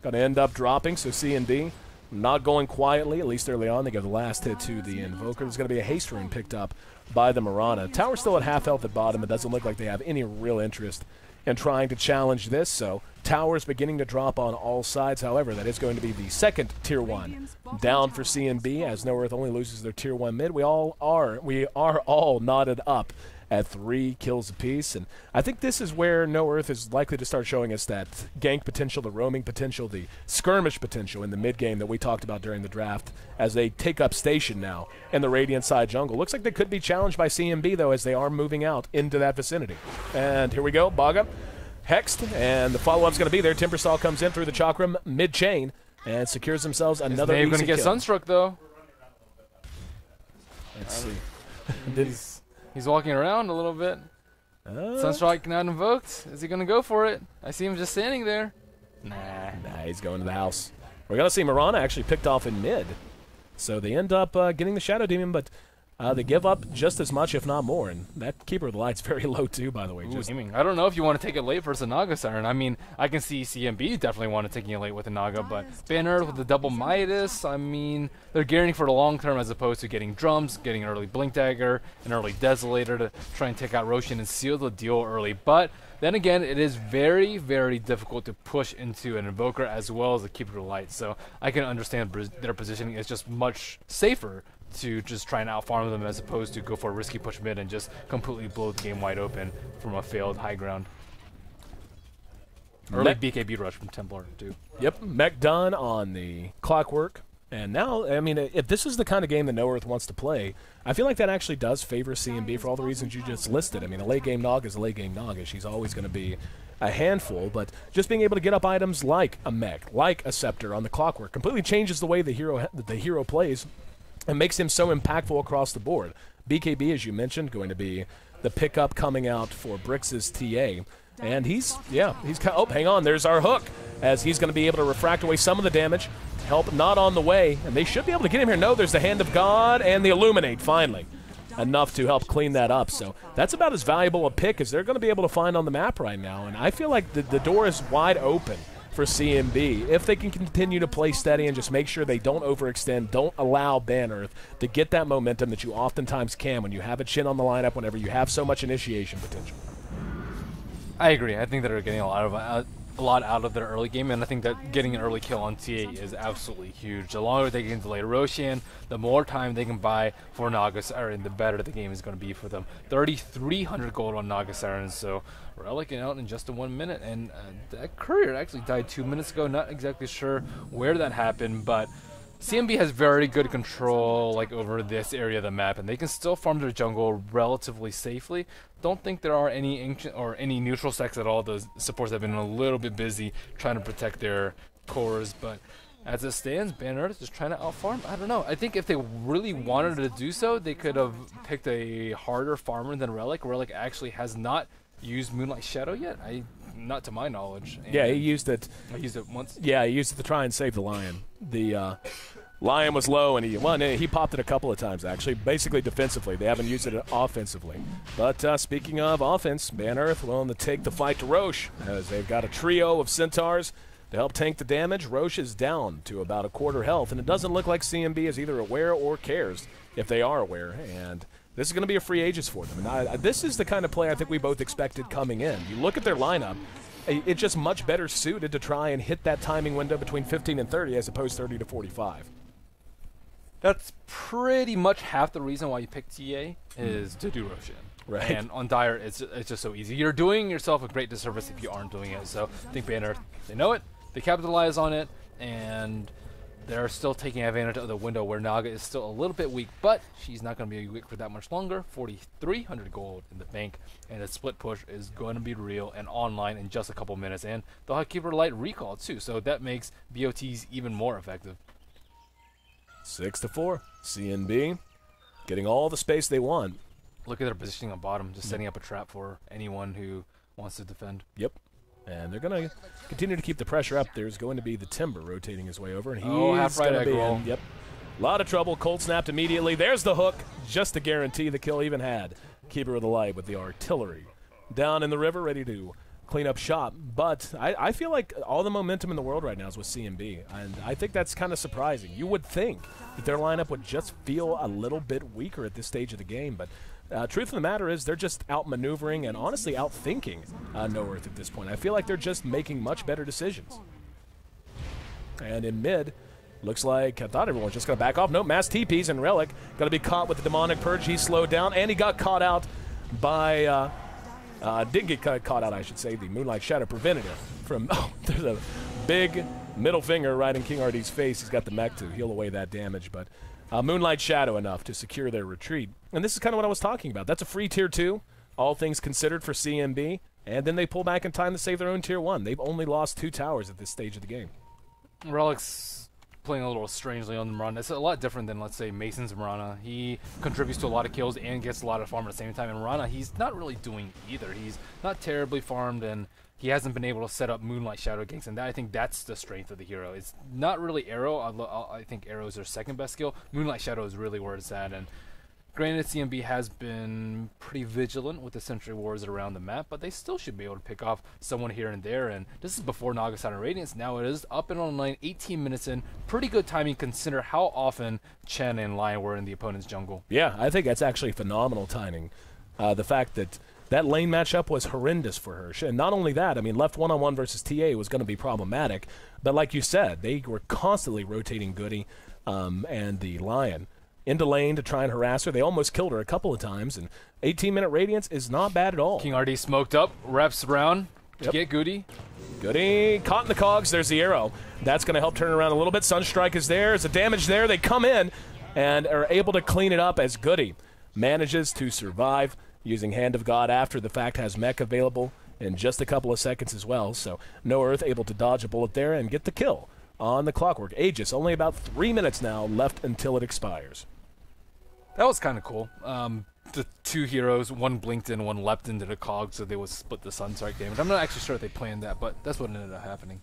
Going to end up dropping, so CNB not going quietly, at least early on. They give the last hit to the Invoker. There's going to be a haste rune picked up by the Mirana. Tower still at half health at bottom. It doesn't look like they have any real interest in trying to challenge this, so Tower's beginning to drop on all sides. However, that is going to be the second Tier 1 down for CNB, as No Earth only loses their Tier 1 mid. We are all knotted up at 3 kills apiece, and I think this is where No Earth is likely to start showing us that gank potential, the roaming potential, the skirmish potential in the mid game that we talked about during the draft, as they take up station now in the Radiant side jungle. Looks like they could be challenged by CNB, though, as they are moving out into that vicinity. And here we go, Baga hexed, and the follow-up's going to be there. Timbersaw comes in through the Chakram mid-chain and secures themselves another easy kill. Going to get Sunstruck, though. Let's see. He's walking around a little bit. Sunstrike not invoked. Is he going to go for it? I see him just standing there. Nah, he's going to the house. We're going to see Mirana actually picked off in mid. So they end up getting the Shadow Demon, but they give up just as much, if not more. And that Keeper of the Light's very low, too, by the way. Ooh, I don't know if you want to take it late versus Naga Siren. I mean, I can see CNB definitely want to take it late with the Naga, but Banner with the double Midas, I mean, they're gearing for the long term as opposed to getting drums, getting an early Blink Dagger, an early Desolator to try and take out Roshan and seal the deal early. But then again, it is very, very difficult to push into an Invoker as well as a Keeper of the Light. So I can understand their positioning is just much safer to just try and outfarm them as opposed to go for a risky push mid and just completely blow the game wide open from a failed high ground. Early BKB rush from Templar, too. Yep, mech done on the Clockwork. And now, I mean, if this is the kind of game that No Earth wants to play, I feel like that actually does favor CNB for all the reasons you just listed. I mean, a late game Naga is a late game Naga. She's always going to be a handful, but just being able to get up items like a mech, like a Scepter on the Clockwork, completely changes the way the hero plays and makes him so impactful across the board. BKB, as you mentioned, going to be the pickup coming out for Brix's TA. And he's oh, hang on, there's our hook, as he's going to be able to refract away some of the damage. Help not on the way, and they should be able to get him here. No, there's the Hand of God and the Illuminate, finally. Enough to help clean that up. So that's about as valuable a pick as they're going to be able to find on the map right now. And I feel like the door is wide open for CNB if they can continue to play steady and just make sure they don't overextend, don't allow Bannerth to get that momentum that you oftentimes can when you have a chin on the lineup, whenever you have so much initiation potential. I agree. I think that they're getting a lot out of their early game, and I think that getting an early kill on TA is absolutely huge. The longer they can delay Roshan, the more time they can buy for Naga Siren, the better the game is going to be for them. 3,300 gold on Naga Siren, so Relic out in just 1 minute, and that courier actually died 2 minutes ago. Not exactly sure where that happened, but CNB has very good control over this area of the map, and they can still farm their jungle relatively safely. Don't think there are any ancient or any neutral stacks at all. The supports have been a little bit busy trying to protect their cores, but as it stands, Bannerth is trying to outfarm. I don't know. I think if they really wanted to do so, they could have picked a harder farmer than Relic. Relic actually has not used Moonlight Shadow yet. Not to my knowledge. And yeah, he used it. He used it once. Yeah, he used it to try and save the Lion. The Lion was low, and he popped it a couple of times, actually, basically defensively. They haven't used it offensively. But speaking of offense, Bannerth willing to take the fight to Roche, as they've got a trio of Centaurs to help tank the damage. Roche is down to about a quarter health, and it doesn't look like CNB is either aware or cares if they are aware. And this is going to be a free Aegis for them. And this is the kind of play I think we both expected coming in. You look at their lineup, it's just much better suited to try and hit that timing window between 15 and 30 as opposed to 30 to 45. That's pretty much half the reason why you pick TA is to do Roshan. Right. And on Dire, it's just so easy. You're doing yourself a great disservice if you aren't doing it. So I think Bannerth, they know it, they capitalize on it, and they're still taking advantage of the window where Naga is still a little bit weak, but she's not going to be weak for that much longer. 4,300 gold in the bank, and the split push is going to be real and online in just a couple minutes, and they'll have Keeper Light recall too, so that makes BOTs even more effective. 6-4, CNB getting all the space they want. Look at their positioning on bottom, just setting up a trap for anyone who wants to defend. Yep. And they're going to continue to keep the pressure up. There's going to be the Timber rotating his way over, and he's half-right going to be roll. Yep. A lot of trouble. Cold snapped immediately. There's the hook, just to guarantee the kill. Even had Keeper of the Light with the artillery down in the river, ready to clean up shop. But I feel like all the momentum in the world right now is with CNB, and I think that's kind of surprising. You would think that their lineup would just feel a little bit weaker at this stage of the game, but truth of the matter is they're just outmaneuvering and honestly outthinking No Earth at this point. I feel like they're just making much better decisions. And in mid, looks like I thought everyone was just going to back off. No, Mass TPs and Relic going to be caught with the Demonic Purge. He slowed down, and he got caught out by didn't get caught out, I should say. The Moonlight Shadow prevented him from... Oh, there's a big middle finger right in King RD's face. He's got the mech to heal away that damage, but Moonlight Shadow enough to secure their retreat. And this is kind of what I was talking about. That's a free Tier 2, all things considered for CNB, and then they pull back in time to save their own Tier 1. They've only lost 2 towers at this stage of the game. Relic's playing a little strangely on the Mirana. It's a lot different than, let's say, Mason's Mirana. He contributes to a lot of kills and gets a lot of farm at the same time. And Mirana, he's not really doing either. He's not terribly farmed, and he hasn't been able to set up Moonlight Shadow ganks. And I think that's the strength of the hero. It's not really Arrow. I think Arrow is their second best skill. Moonlight Shadow is really where it's at. And granted, CNB has been pretty vigilant with the Sentry Wars around the map, but they still should be able to pick off someone here and there. And this is before Naga Siren Radiance. Now it is up and online, 18 minutes in. Pretty good timing, consider how often Chen and Lion were in the opponent's jungle. Yeah, I think that's actually phenomenal timing. The fact that that lane matchup was horrendous for her. And not only that, I mean, left one-on-one versus TA was going to be problematic. But like you said, they were constantly rotating Goody and the Lion into lane to try and harass her. They almost killed her a couple of times, and 18-minute Radiance is not bad at all. King RD smoked up, wraps around to get Goody. Goody caught in the cogs. There's the arrow. That's going to help turn around a little bit. Sunstrike is there. There's a damage there. They come in and are able to clean it up as Goody manages to survive using Hand of God after the fact, has mech available in just a couple of seconds as well. So No Earth able to dodge a bullet there and get the kill on the Clockwork. Aegis, only about 3 minutes now left until it expires. That was kind of cool. the two heroes, one blinked in, one leapt into the cog, so they would split the Sunstrike damage. I'm not actually sure if they planned that, but that's what ended up happening.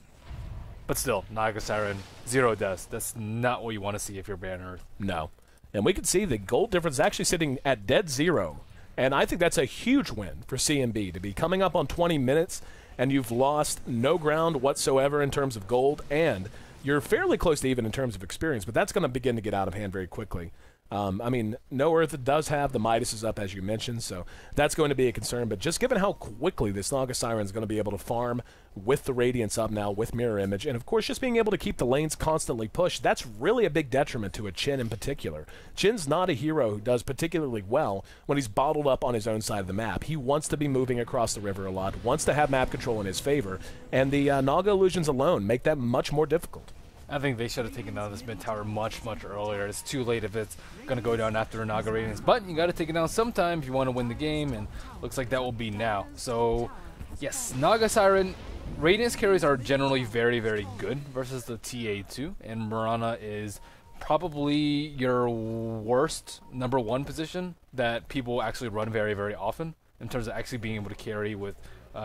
But still, Naga Siren, 0 deaths. That's not what you want to see if you're Banner Earth. No. And we can see the gold difference is actually sitting at dead 0. And I think that's a huge win for CNB to be coming up on 20 minutes, and you've lost no ground whatsoever in terms of gold, and you're fairly close to even in terms of experience, but that's going to begin to get out of hand very quickly. I mean, No Earth does have the Midas is up, as you mentioned, so that's going to be a concern. But just given how quickly this Naga Siren is going to be able to farm with the Radiance up now, with Mirror Image, and of course just being able to keep the lanes constantly pushed, that's really a big detriment to a Chin in particular. Chin's not a hero who does particularly well when he's bottled up on his own side of the map. He wants to be moving across the river a lot, wants to have map control in his favor, and the Naga illusions alone make that much more difficult. I think they should have taken down this mid tower much, much earlier. It's too late if it's going to go down after a Naga Radiance. But you got to take it down sometime if you want to win the game, and looks like that will be now. So, yes, Naga Siren, Radiance carries are generally very, very good versus the TA2, and Mirana is probably your worst #1 position that people actually run very, very often in terms of actually being able to carry with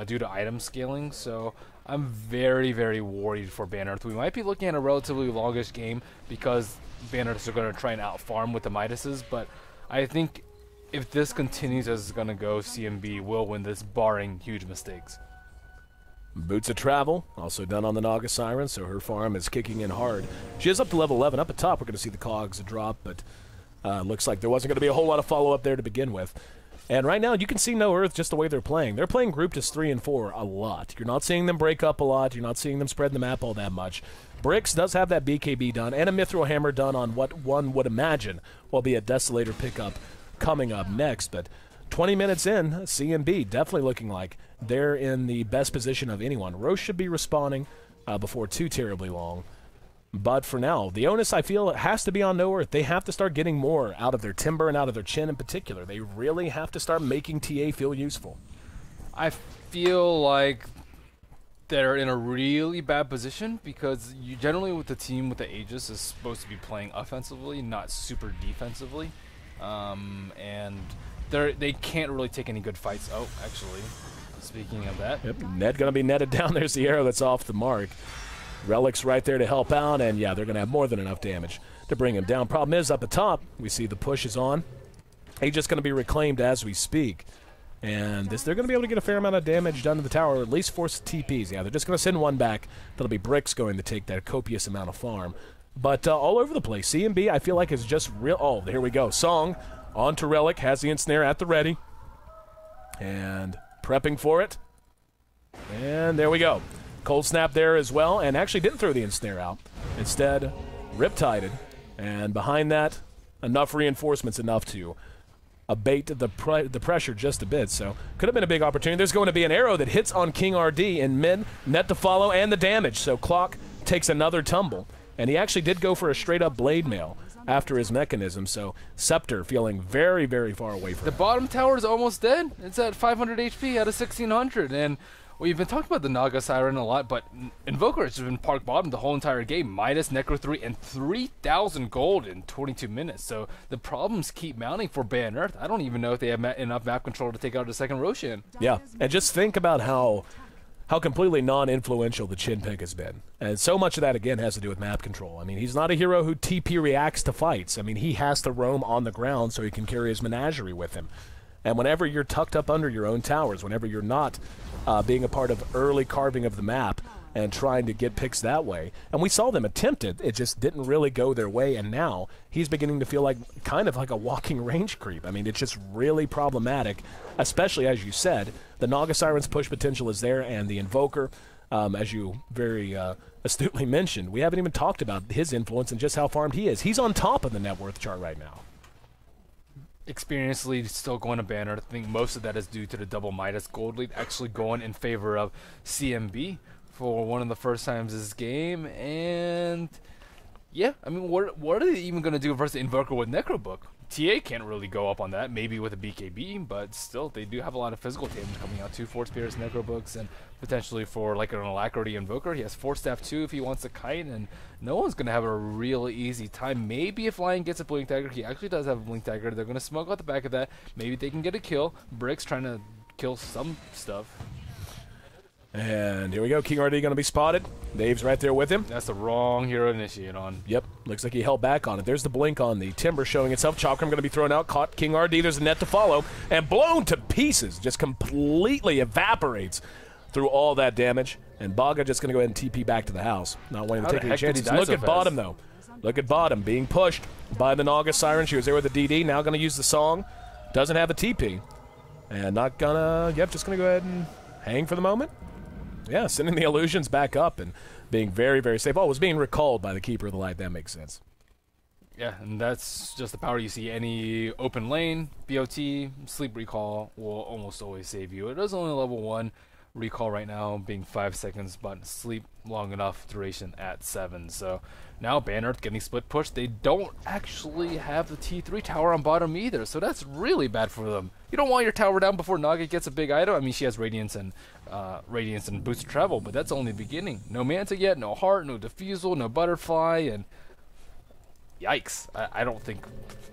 due to item scaling. So I'm very, very worried for Banner Earth. We might be looking at a relatively longish game because Banner Earths are going to try and out-farm with the Midases, but I think if this continues as it's going to go, CNB will win this, barring huge mistakes. Boots of Travel, also done on the Naga Siren, so her farm is kicking in hard. She is up to level 11. Up at top, we're going to see the cogs drop, but looks like there wasn't going to be a whole lot of follow-up there to begin with. And right now, you can see No Earth just the way they're playing. They're playing grouped as 3 and 4 a lot. You're not seeing them break up a lot. You're not seeing them spread the map all that much. Bricks does have that BKB done and a Mithril Hammer done on what one would imagine will be a Desolator pickup coming up next. But 20 minutes in, CNB definitely looking like they're in the best position of anyone. Roche should be respawning before too terribly long. But for now, the onus, I feel, has to be on No Earth. They have to start getting more out of their Timber and out of their Chin in particular. They really have to start making TA feel useful. I feel like they're in a really bad position because you generally with the team with the Aegis is supposed to be playing offensively, not super defensively. And they can't really take any good fights. Oh, actually, speaking of that. Yep, Ned going to be netted down. There's the arrow that's off the mark. Relic's right there to help out, and yeah, they're going to have more than enough damage to bring him down. Problem is, up at top, we see the push is on. He's just going to be reclaimed as we speak. And they're going to be able to get a fair amount of damage done to the tower, or at least force TPs. Yeah, they're just going to send one back. That'll be Bricks going to take that copious amount of farm. But all over the place, CNB, I feel like, is just real. Oh, here we go. Song on to Relic, has the ensnare at the ready. And prepping for it. And there we go. Cold Snap there as well, and actually didn't throw the ensnare out. Instead, Riptided. And behind that, enough reinforcements, enough to abate the pressure just a bit. So could have been a big opportunity. There's going to be an arrow that hits on King RD in mid, net to follow, and the damage. So Clock takes another tumble. And he actually did go for a straight-up blade mail after his mechanism. So Scepter feeling very, very far away from the bottom tower is almost dead. It's at 500 HP out of 1600. And we've been talking about the Naga Siren a lot, but Invoker has been park bottom the whole entire game. Midas, Necro 3, and 3,000 gold in 22 minutes. So the problems keep mounting for Banner Earth. I don't even know if they have enough map control to take out a second Roshan. Yeah, and just think about how completely non-influential the Chin pick has been. And so much of that, again, has to do with map control. I mean, he's not a hero who TP reacts to fights. I mean, he has to roam on the ground so he can carry his menagerie with him. And whenever you're tucked up under your own towers, whenever you're not being a part of early carving of the map and trying to get picks that way, and we saw them attempt it, it just didn't really go their way, and now he's beginning to feel like kind of like a walking range creep. I mean, it's just really problematic, especially, as you said, the Naga Siren's push potential is there, and the Invoker, as you very astutely mentioned, we haven't even talked about his influence and just how farmed he is. He's on top of the net worth chart right now. Experience lead still going to Banner. I think most of that is due to the double Midas gold lead actually going in favor of CNB for one of the first times this game. And yeah, I mean, what are they even going to do versus the Invoker with Necrobook? TA can't really go up on that, maybe with a BKB, but still, they do have a lot of physical damage coming out too. Force Spears, Necro Books, and potentially for like an Alacrity Invoker. He has Force Staff too if he wants to kite, and no one's going to have a real easy time. Maybe if Lion gets a Blink Dagger, he actually does have a Blink Dagger, they're going to smoke out the back of that. Maybe they can get a kill. Brick's trying to kill some stuff. And here we go. King RD going to be spotted. Dave's right there with him. That's the wrong hero to initiate on. Yep. Looks like he held back on it. There's the blink on the Timber showing itself. Chakram going to be thrown out. Caught King RD. There's a net to follow. And blown to pieces. Just completely evaporates through all that damage. And Baga just going to go ahead and TP back to the house. Not wanting to take any chances. Look at bottom, though. Look at bottom. Being pushed by the Naga Siren. She was there with the DD. Now going to use the song. Doesn't have the TP. And not going to... Yep, just going to go ahead and hang for the moment. Yeah, sending the illusions back up and being very, very safe. Oh, it was being recalled by the Keeper of the Light. That makes sense. Yeah, and that's just the power you see. Any open lane, BOT, Sleep Recall will almost always save you. It is only level 1 recall right now, being 5 seconds, but sleep long enough duration at 7. So now Bannearth getting split push. They don't actually have the T3 tower on bottom either, so that's really bad for them. You don't want your tower down before Naga gets a big item. I mean, she has Radiance and Boost Travel, but that's only the beginning. No Manta yet, no Heart, no Diffusal, no Butterfly, and yikes. I don't think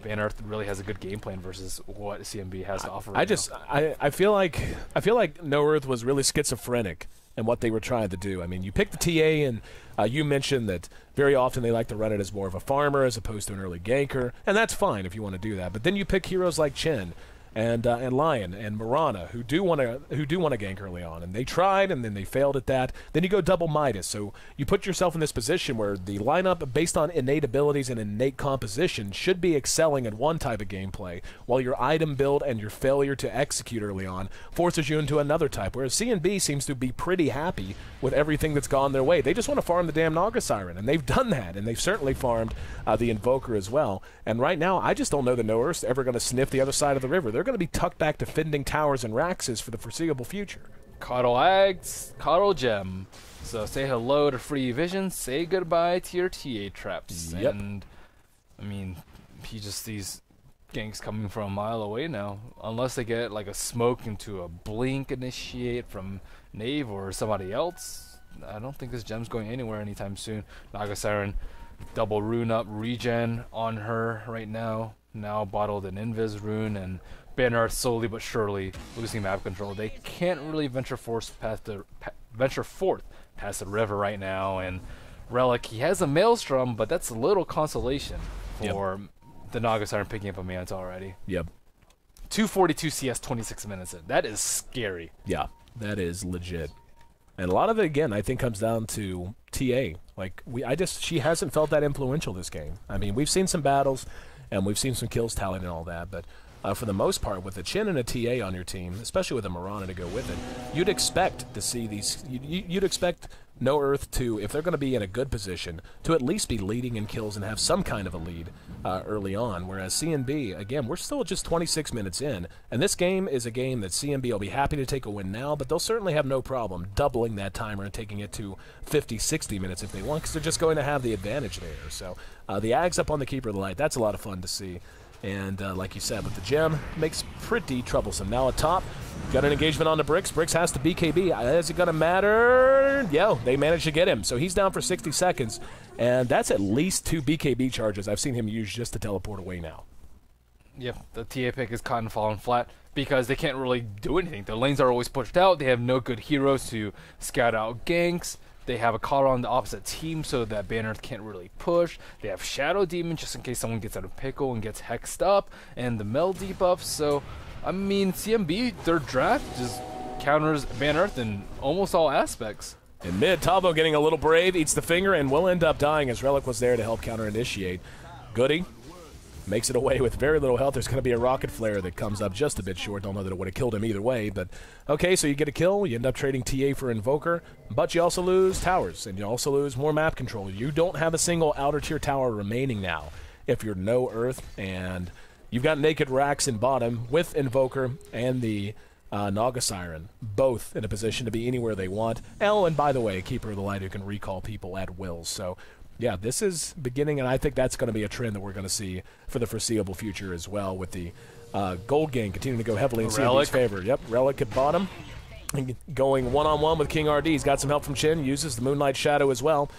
Bannearth really has a good game plan versus what CNB has to offer. I feel like No Earth was really schizophrenic in what they were trying to do. I mean, you pick the TA, and you mentioned that very often they like to run it as more of a farmer as opposed to an early ganker, and that's fine if you want to do that. But then you pick heroes like Chen and Lion and Mirana who do want to gank early on, and they tried and then they failed at that. Then you go double Midas, so you put yourself in this position where the lineup based on innate abilities and innate composition should be excelling at one type of gameplay, while your item build and your failure to execute early on forces you into another type. Whereas CNB seems to be pretty happy with everything that's gone their way. They just want to farm the damn Naga Siren, and they've done that, and they've certainly farmed the Invoker as well. And right now, I just don't know that No Earth's ever going to sniff the other side of the river. They're going to be tucked back to fending towers and Raxes for the foreseeable future. Coddle Ags, Coddle Gem. So say hello to Free Vision, say goodbye to your TA traps. Yep. And, I mean, he just sees ganks coming from a mile away now. Unless they get like a smoke into a blink initiate from Knave or somebody else, I don't think this gem's going anywhere anytime soon. Naga Siren, double rune up, regen on her right now. Now bottled an Invis rune, and Bannearth slowly but surely losing map control. They can't really venture forth past the river right now. And Relic, he has a Maelstrom, but that's a little consolation for the Naga Siren picking up a Manta already. Yep. 242 CS, 26 minutes in. That is scary. Yeah, that is legit. And a lot of it, again, I think comes down to TA. Like, she hasn't felt that influential this game. I mean, we've seen some battles, and we've seen some kills tallied and all that, but for the most part, with a Chin and a TA on your team, especially with a Mirana to go with it, you'd expect to see these... You'd expect No Earth to, if they're going to be in a good position, to at least be leading in kills and have some kind of a lead early on, whereas CNB, again, we're still just 26 minutes in, and this game is a game that CNB will be happy to take a win now, but they'll certainly have no problem doubling that timer and taking it to 50, 60 minutes if they want, because they're just going to have the advantage there. So the Ags up on the Keeper of the Light, that's a lot of fun to see. And like you said, with the gem, makes pretty troublesome. Now at top, got an engagement on the Bricks. Bricks has the BKB. Is it going to matter? Yeah, they managed to get him. So he's down for 60 seconds. And that's at least 2 BKB charges I've seen him use just to teleport away now. Yep, the TA pick is caught and fallen flat because they can't really do anything. The lanes are always pushed out. They have no good heroes to scout out ganks. They have a Coddle on the opposite team so that Bannearth can't really push. They have Shadow Demon just in case someone gets out of pickle and gets hexed up. And the Mel debuff. So, I mean, CNB, their draft just counters Bannearth in almost all aspects. In mid, Tavo getting a little brave, eats the finger, and will end up dying as Relic was there to help counter-initiate. Goody makes it away with very little health. There's going to be a rocket flare that comes up just a bit short. Don't know that it would have killed him either way, but okay, so you get a kill. You end up trading TA for Invoker, but you also lose towers, and you also lose more map control. You don't have a single outer tier tower remaining now if you're No Earth, and you've got Naked Rax in bottom with Invoker and the Naga Siren, both in a position to be anywhere they want. And by the way, Keeper of the Light who can recall people at will, so Yeah, this is beginning, and I think that's going to be a trend that we're going to see for the foreseeable future as well, with the gold gang continuing to go heavily in CNB's favor. Yep, Relic at bottom, and going one-on-one with King RD. He's got some help from Chin, uses the Moonlight Shadow as well.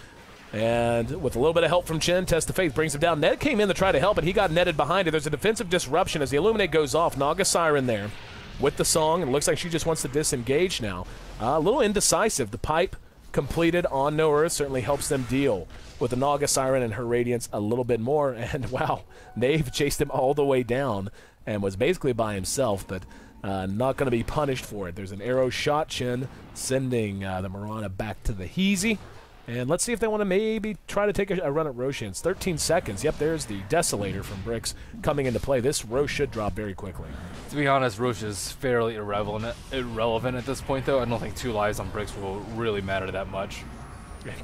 And with a little bit of help from Chin, Test of Faith brings him down. Ned came in to try to help, and he got netted behind it. There's a defensive disruption as the Illuminate goes off. Naga Siren there with the song, and it looks like she just wants to disengage now. A little indecisive. The pipe completed on No Earth certainly helps them deal with the Naga Siren and her Radiance a little bit more. And wow, Nave chased him all the way down and was basically by himself, but not going to be punished for it. There's an arrow shot, Chin sending the Mirana back to the Heezy. And let's see if they want to maybe try to take a run at Roshan's. 13 seconds. Yep, there's the Desolator from Bricks coming into play. This Roche should drop very quickly. To be honest, Roche is fairly irrelevant at this point, though. I don't think 2 lives on Bricks will really matter that much.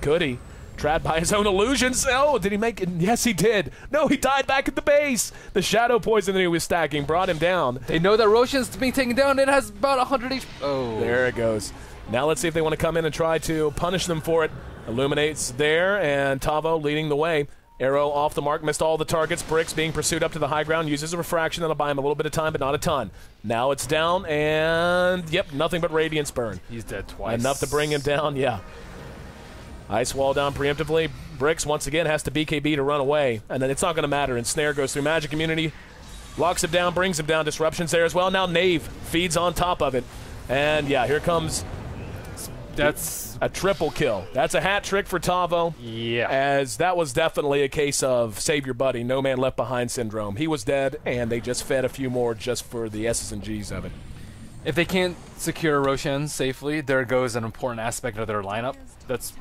Could he? Trapped by his own illusions. Oh, did he make it? Yes, he did. No, he died back at the base. The Shadow Poison that he was stacking brought him down. They know that Roshan's being taken down. It has about 100 HP. Oh. There it goes. Now let's see if they want to come in and try to punish them for it. Illuminates there, and Tavo leading the way. Arrow off the mark, missed all the targets. Bricks being pursued up to the high ground, uses a refraction. That'll buy him a little bit of time, but not a ton. Now it's down, and yep, nothing but Radiance burn. He's dead twice. Enough to bring him down, yeah. Ice wall down preemptively. Bricks, once again, has to BKB to run away, and then it's not going to matter. And Snare goes through Magic Immunity, locks him down, brings him down. Disruptions there as well. Now Knave feeds on top of it. And yeah, here comes... That's a triple kill. That's a hat trick for Tavo. Yeah. As that was definitely a case of save your buddy, no man left behind syndrome. He was dead, and they just fed a few more just for the S's and G's of it. If they can't secure Roshan safely, there goes an important aspect of their lineup. That's,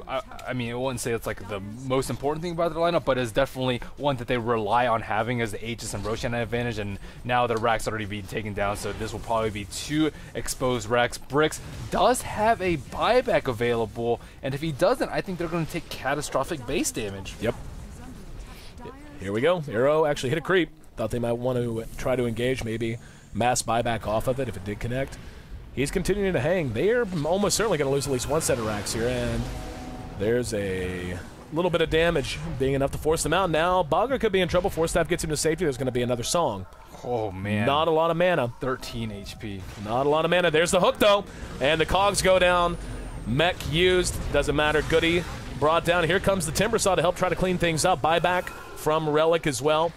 I mean, I wouldn't say it's like the most important thing about their lineup, but it's definitely one that they rely on having as the Aegis and Roshan advantage, and now the Rack's already being taken down, so this will probably be 2 exposed Racks. Bricks does have a buyback available, and if he doesn't, I think they're going to take catastrophic base damage. Yep. Here we go. Arrow actually hit a creep. Thought they might want to try to engage, maybe mass buyback off of it if it did connect. He's continuing to hang. They are almost certainly going to lose at least one set of Racks here, and there's a little bit of damage being enough to force them out. Now, Baga could be in trouble. Force Staff gets him to safety. There's going to be another song. Oh, man. Not a lot of mana. 13 HP. Not a lot of mana. There's the hook, though. And the cogs go down. Mech used. Doesn't matter. Goody brought down. Here comes the Timbersaw to help try to clean things up. Buyback from Relic as well.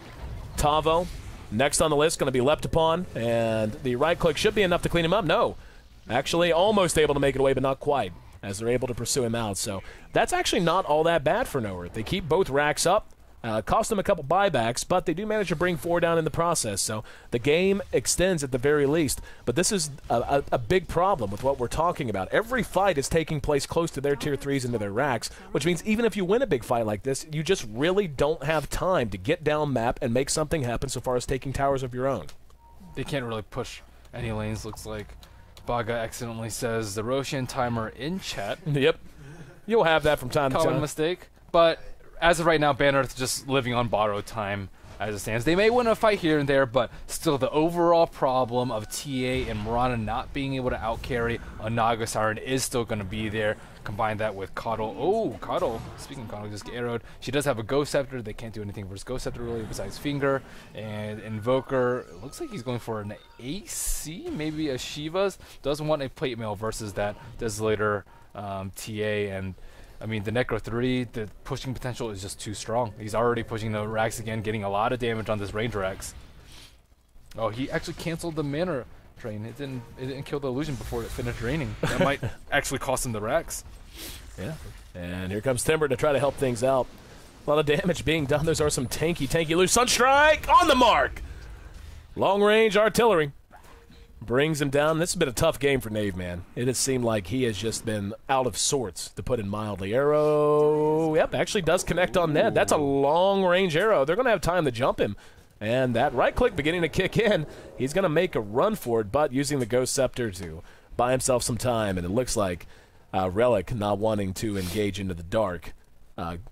Tavo, next on the list, going to be leapt upon. And the right click should be enough to clean him up. No. Actually, almost able to make it away, but not quite, as they're able to pursue him out. So that's actually not all that bad for No Earth. They keep both Racks up. Cost them a couple buybacks, but they do manage to bring 4 down in the process. So the game extends at the very least. But this is a big problem with what we're talking about. Every fight is taking place close to their Tier 3s into their Racks, which means even if you win a big fight like this, you just really don't have time to get down map and make something happen so far as taking towers of your own. They can't really push any lanes, looks like. Baga accidentally says the Roshan timer in chat. Yep. You'll have that from time to time. Common mistake. But as of right now, Banner's just living on borrowed time as it stands. They may win a fight here and there, but still the overall problem of TA and Mirana not being able to outcarry a Naga Siren is still going to be there. Combine that with Coddle. Oh, Coddle. Speaking of Coddle, just get arrowed. She does have a Ghost Scepter. They can't do anything versus Ghost Scepter really besides Finger. And Invoker, it looks like he's going for an AC, maybe a Shiva's. Doesn't want a Plate Mail versus that Desolator TA. And I mean, the Necro 3, the pushing potential is just too strong. He's already pushing the Racks again, getting a lot of damage on this range Racks. Oh, he actually canceled the mana drain. It didn't kill the illusion before it finished draining. That might actually cost him the Racks. Yeah. And here comes Timber to try to help things out. A lot of damage being done. Those are some tanky loose. Sunstrike on the mark. Long range artillery. Brings him down. This has been a tough game for Knave, man. It has seemed like he has just been out of sorts, to put it mildly. Arrow, yep, actually does connect on Ned. That's a long-range arrow. They're going to have time to jump him. And that right-click beginning to kick in. He's going to make a run for it, but using the Ghost Scepter to buy himself some time. And it looks like Relic, not wanting to engage into the dark,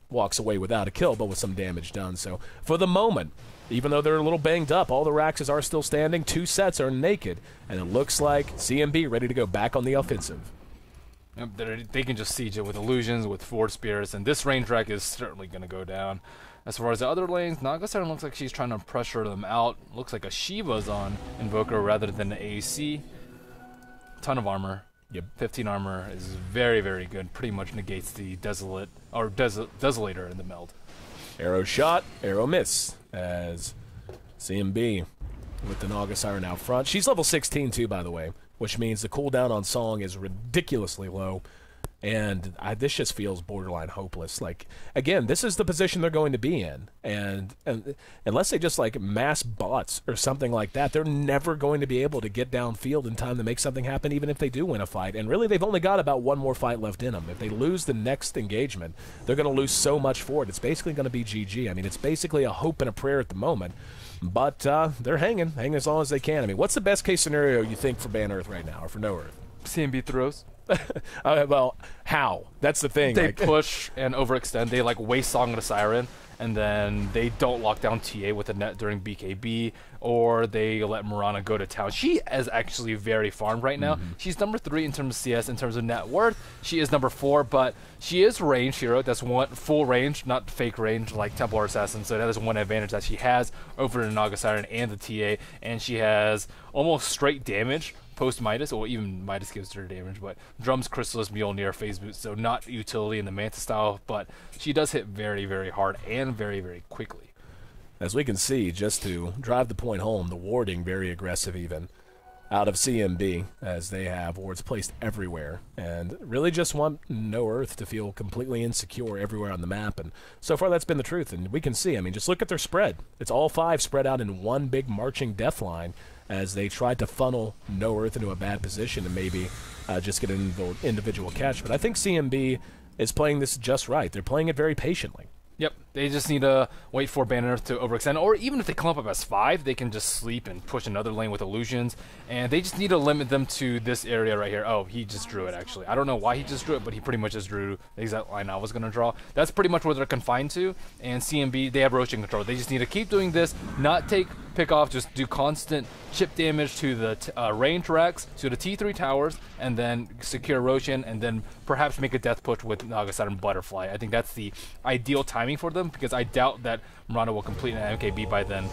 walks away without a kill, but with some damage done. So for the moment, even though they're a little banged up, all the Raxes are still standing. 2 sets are naked, and it looks like CNB ready to go back on the offensive. Yep, they can just siege it with illusions, with forward spirits, and this range rack is certainly going to go down. As far as the other lanes, Nagasiren looks like she's trying to pressure them out. Looks like a Shiva's on Invoker rather than the AC. Ton of armor. Yep. 15 armor is very, very good. Pretty much negates the Desolator in the meld. Arrow shot, arrow miss, as CNB with the Nagasiren out front. She's level 16 too, by the way, which means the cooldown on Song is ridiculously low. And this just feels borderline hopeless. Like, again, this is the position they're going to be in. And unless they just, like, mass bots or something like that, they're never going to be able to get downfield in time to make something happen, even if they do win a fight. And really, they've only got about one more fight left in them. If they lose the next engagement, they're going to lose so much for it. It's basically going to be GG. I mean, it's basically a hope and a prayer at the moment. But they're hanging as long as they can. I mean, what's the best-case scenario you think for Ban Earth right now, or for No Earth? CNB throws. Well, how? That's the thing. They like, push and overextend. They like waste Song and a Siren, and then they don't lock down TA with a net during BKB, or they let Mirana go to town. She is actually very farmed right now. She's number 3 in terms of CS, in terms of net worth. She is number 4, but she is range hero. That's one full range, not fake range like Templar Assassin. So that is one advantage that she has over the Nagasiren and the TA, and she has almost straight damage post Midas, or even Midas gives her damage, but Drums, Chrysalis, Mjolnir, Phase Boot, so not utility in the Manta style, but she does hit very, very hard and very, very quickly. As we can see, just to drive the point home, the warding very aggressive even out of CNB, as they have wards placed everywhere, and really just want No Earth to feel completely insecure everywhere on the map, and so far that's been the truth, and we can see, I mean, just look at their spread. It's all 5 spread out in one big marching death line, as they tried to funnel No Earth into a bad position and maybe just get an individual catch. But I think CNB is playing this just right. They're playing it very patiently. Yep, they just need to wait for Ban Earth to overextend, or even if they clump up as 5, they can just sleep and push another lane with illusions, and they just need to limit them to this area right here. Oh, he just drew it, actually. I don't know why he just drew it, but he pretty much just drew the exact line I was going to draw. That's pretty much where they're confined to, and CNB, they have Roshan control. They just need to keep doing this, not take pick off, just do constant chip damage to the range racks, to the T3 towers, and then secure Roshan, and then perhaps make a death push with Nagasiren Butterfly. I think that's the ideal timing for them, because I doubt that Mirana will complete an MKB by then.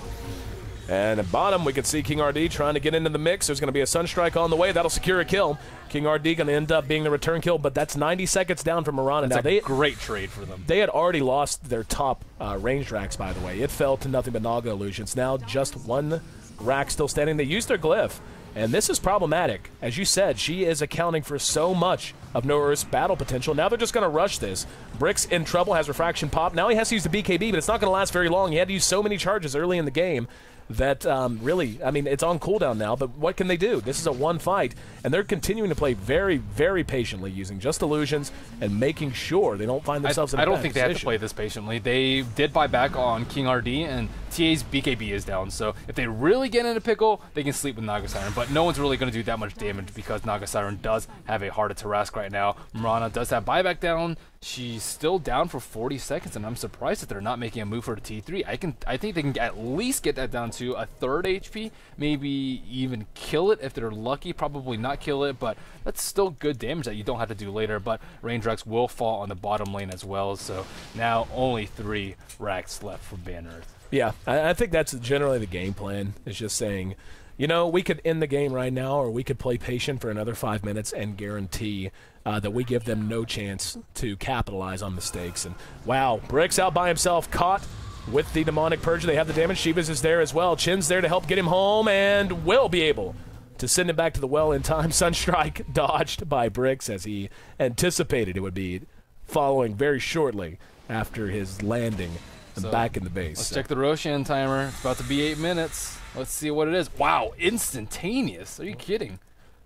And at bottom, we can see King RD trying to get into the mix. There's going to be a Sunstrike on the way. That'll secure a kill. King RD going to end up being the return kill, but that's 90 seconds down from Mirana. That's now, a great trade for them. They had already lost their top range racks, by the way. It fell to nothing but Naga Illusions. Now just one rack still standing. They used their glyph, and this is problematic. As you said, she is accounting for so much of No Earth's battle potential. Now they're just going to rush this. Brick's in trouble, has Refraction pop. Now he has to use the BKB, but it's not going to last very long. He had to use so many charges early in the game that really, I mean, it's on cooldown now, but what can they do? This is a one fight, and they're continuing to play very, very patiently, using just illusions and making sure they don't find themselves in a I don't bad think they have to play this patiently. They did buy back on King RD, and TA's BKB is down, so if they really get in a pickle, they can sleep with Nagasiren, but no one's really going to do that much damage because Nagasiren does have a Heart of Tarrasque right now. Mirana does have buyback down. She's still down for 40 seconds, and I'm surprised that they're not making a move for the T3. I think they can at least get that down to a 3rd HP, maybe even kill it if they're lucky. Probably not kill it, but that's still good damage that you don't have to do later. But range racks will fall on the bottom lane as well, so now only 3 racks left for Ban Earth. Yeah, I think that's generally the game plan, is just saying, you know, we could end the game right now, or we could play patient for another 5 minutes and guarantee that we give them no chance to capitalize on mistakes. And wow, Brick's out by himself, caught with the Demonic Purge. They have the damage. Shivas is there as well. Chin's there to help get him home, and will be able to send him back to the well in time. Sunstrike dodged by Bricks, as he anticipated it would be following very shortly after his landing and back in the base. Let's check the Roshan timer. It's about to be 8 minutes. Let's see what it is. Wow, instantaneous. Are you kidding?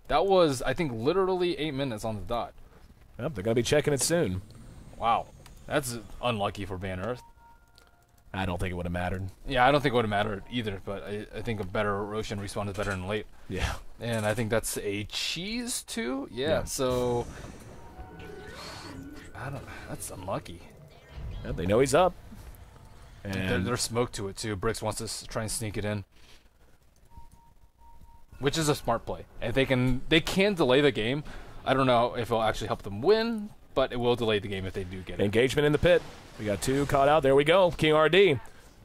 That was, I think, literally 8 minutes on the dot. Yep, they're going to be checking it soon. Wow. That's unlucky for Ban Earth. I don't think it would have mattered. Yeah, I don't think it would have mattered either, but I think a better Roshan respawn is better than late. Yeah. And I think that's a cheese, too? Yeah. So, that's unlucky. Yeah, they know he's up. And There's smoke to it, too. Bricks wants to try and sneak it in. Which is a smart play. And they can delay the game I don't know if it'll actually help them win, but it will delay the game if they do get it. Engagement in the pit. We got 2 caught out. There we go. King RD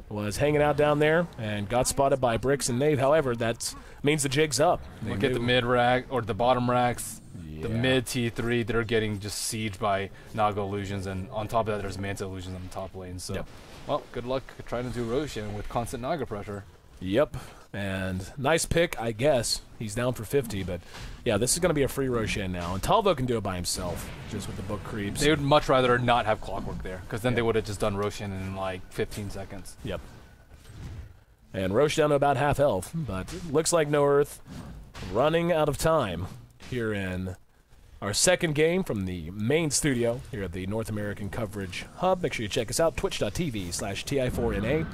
was hanging out down there and got spotted by Bricks and Nate. However, that means the jig's up. Look at the mid rack or the bottom racks. Yeah. The mid T3, they're getting just sieged by Naga illusions, and on top of that, there's Manta illusions on the top lane. So, Yep. well, good luck trying to do Roshan with constant Naga pressure. Yep. And nice pick, I guess. He's down for 50, but yeah, this is going to be a free Roshan now. And Talvo can do it by himself, just with the book creeps. They would much rather not have Clockwork there, because then they would have just done Roshan in like 15 seconds. Yep. And Roche down to about half health, but looks like No Earth running out of time here in our second game from the main studio here at the North American Coverage Hub. Make sure you check us out, twitch.tv/TI4NA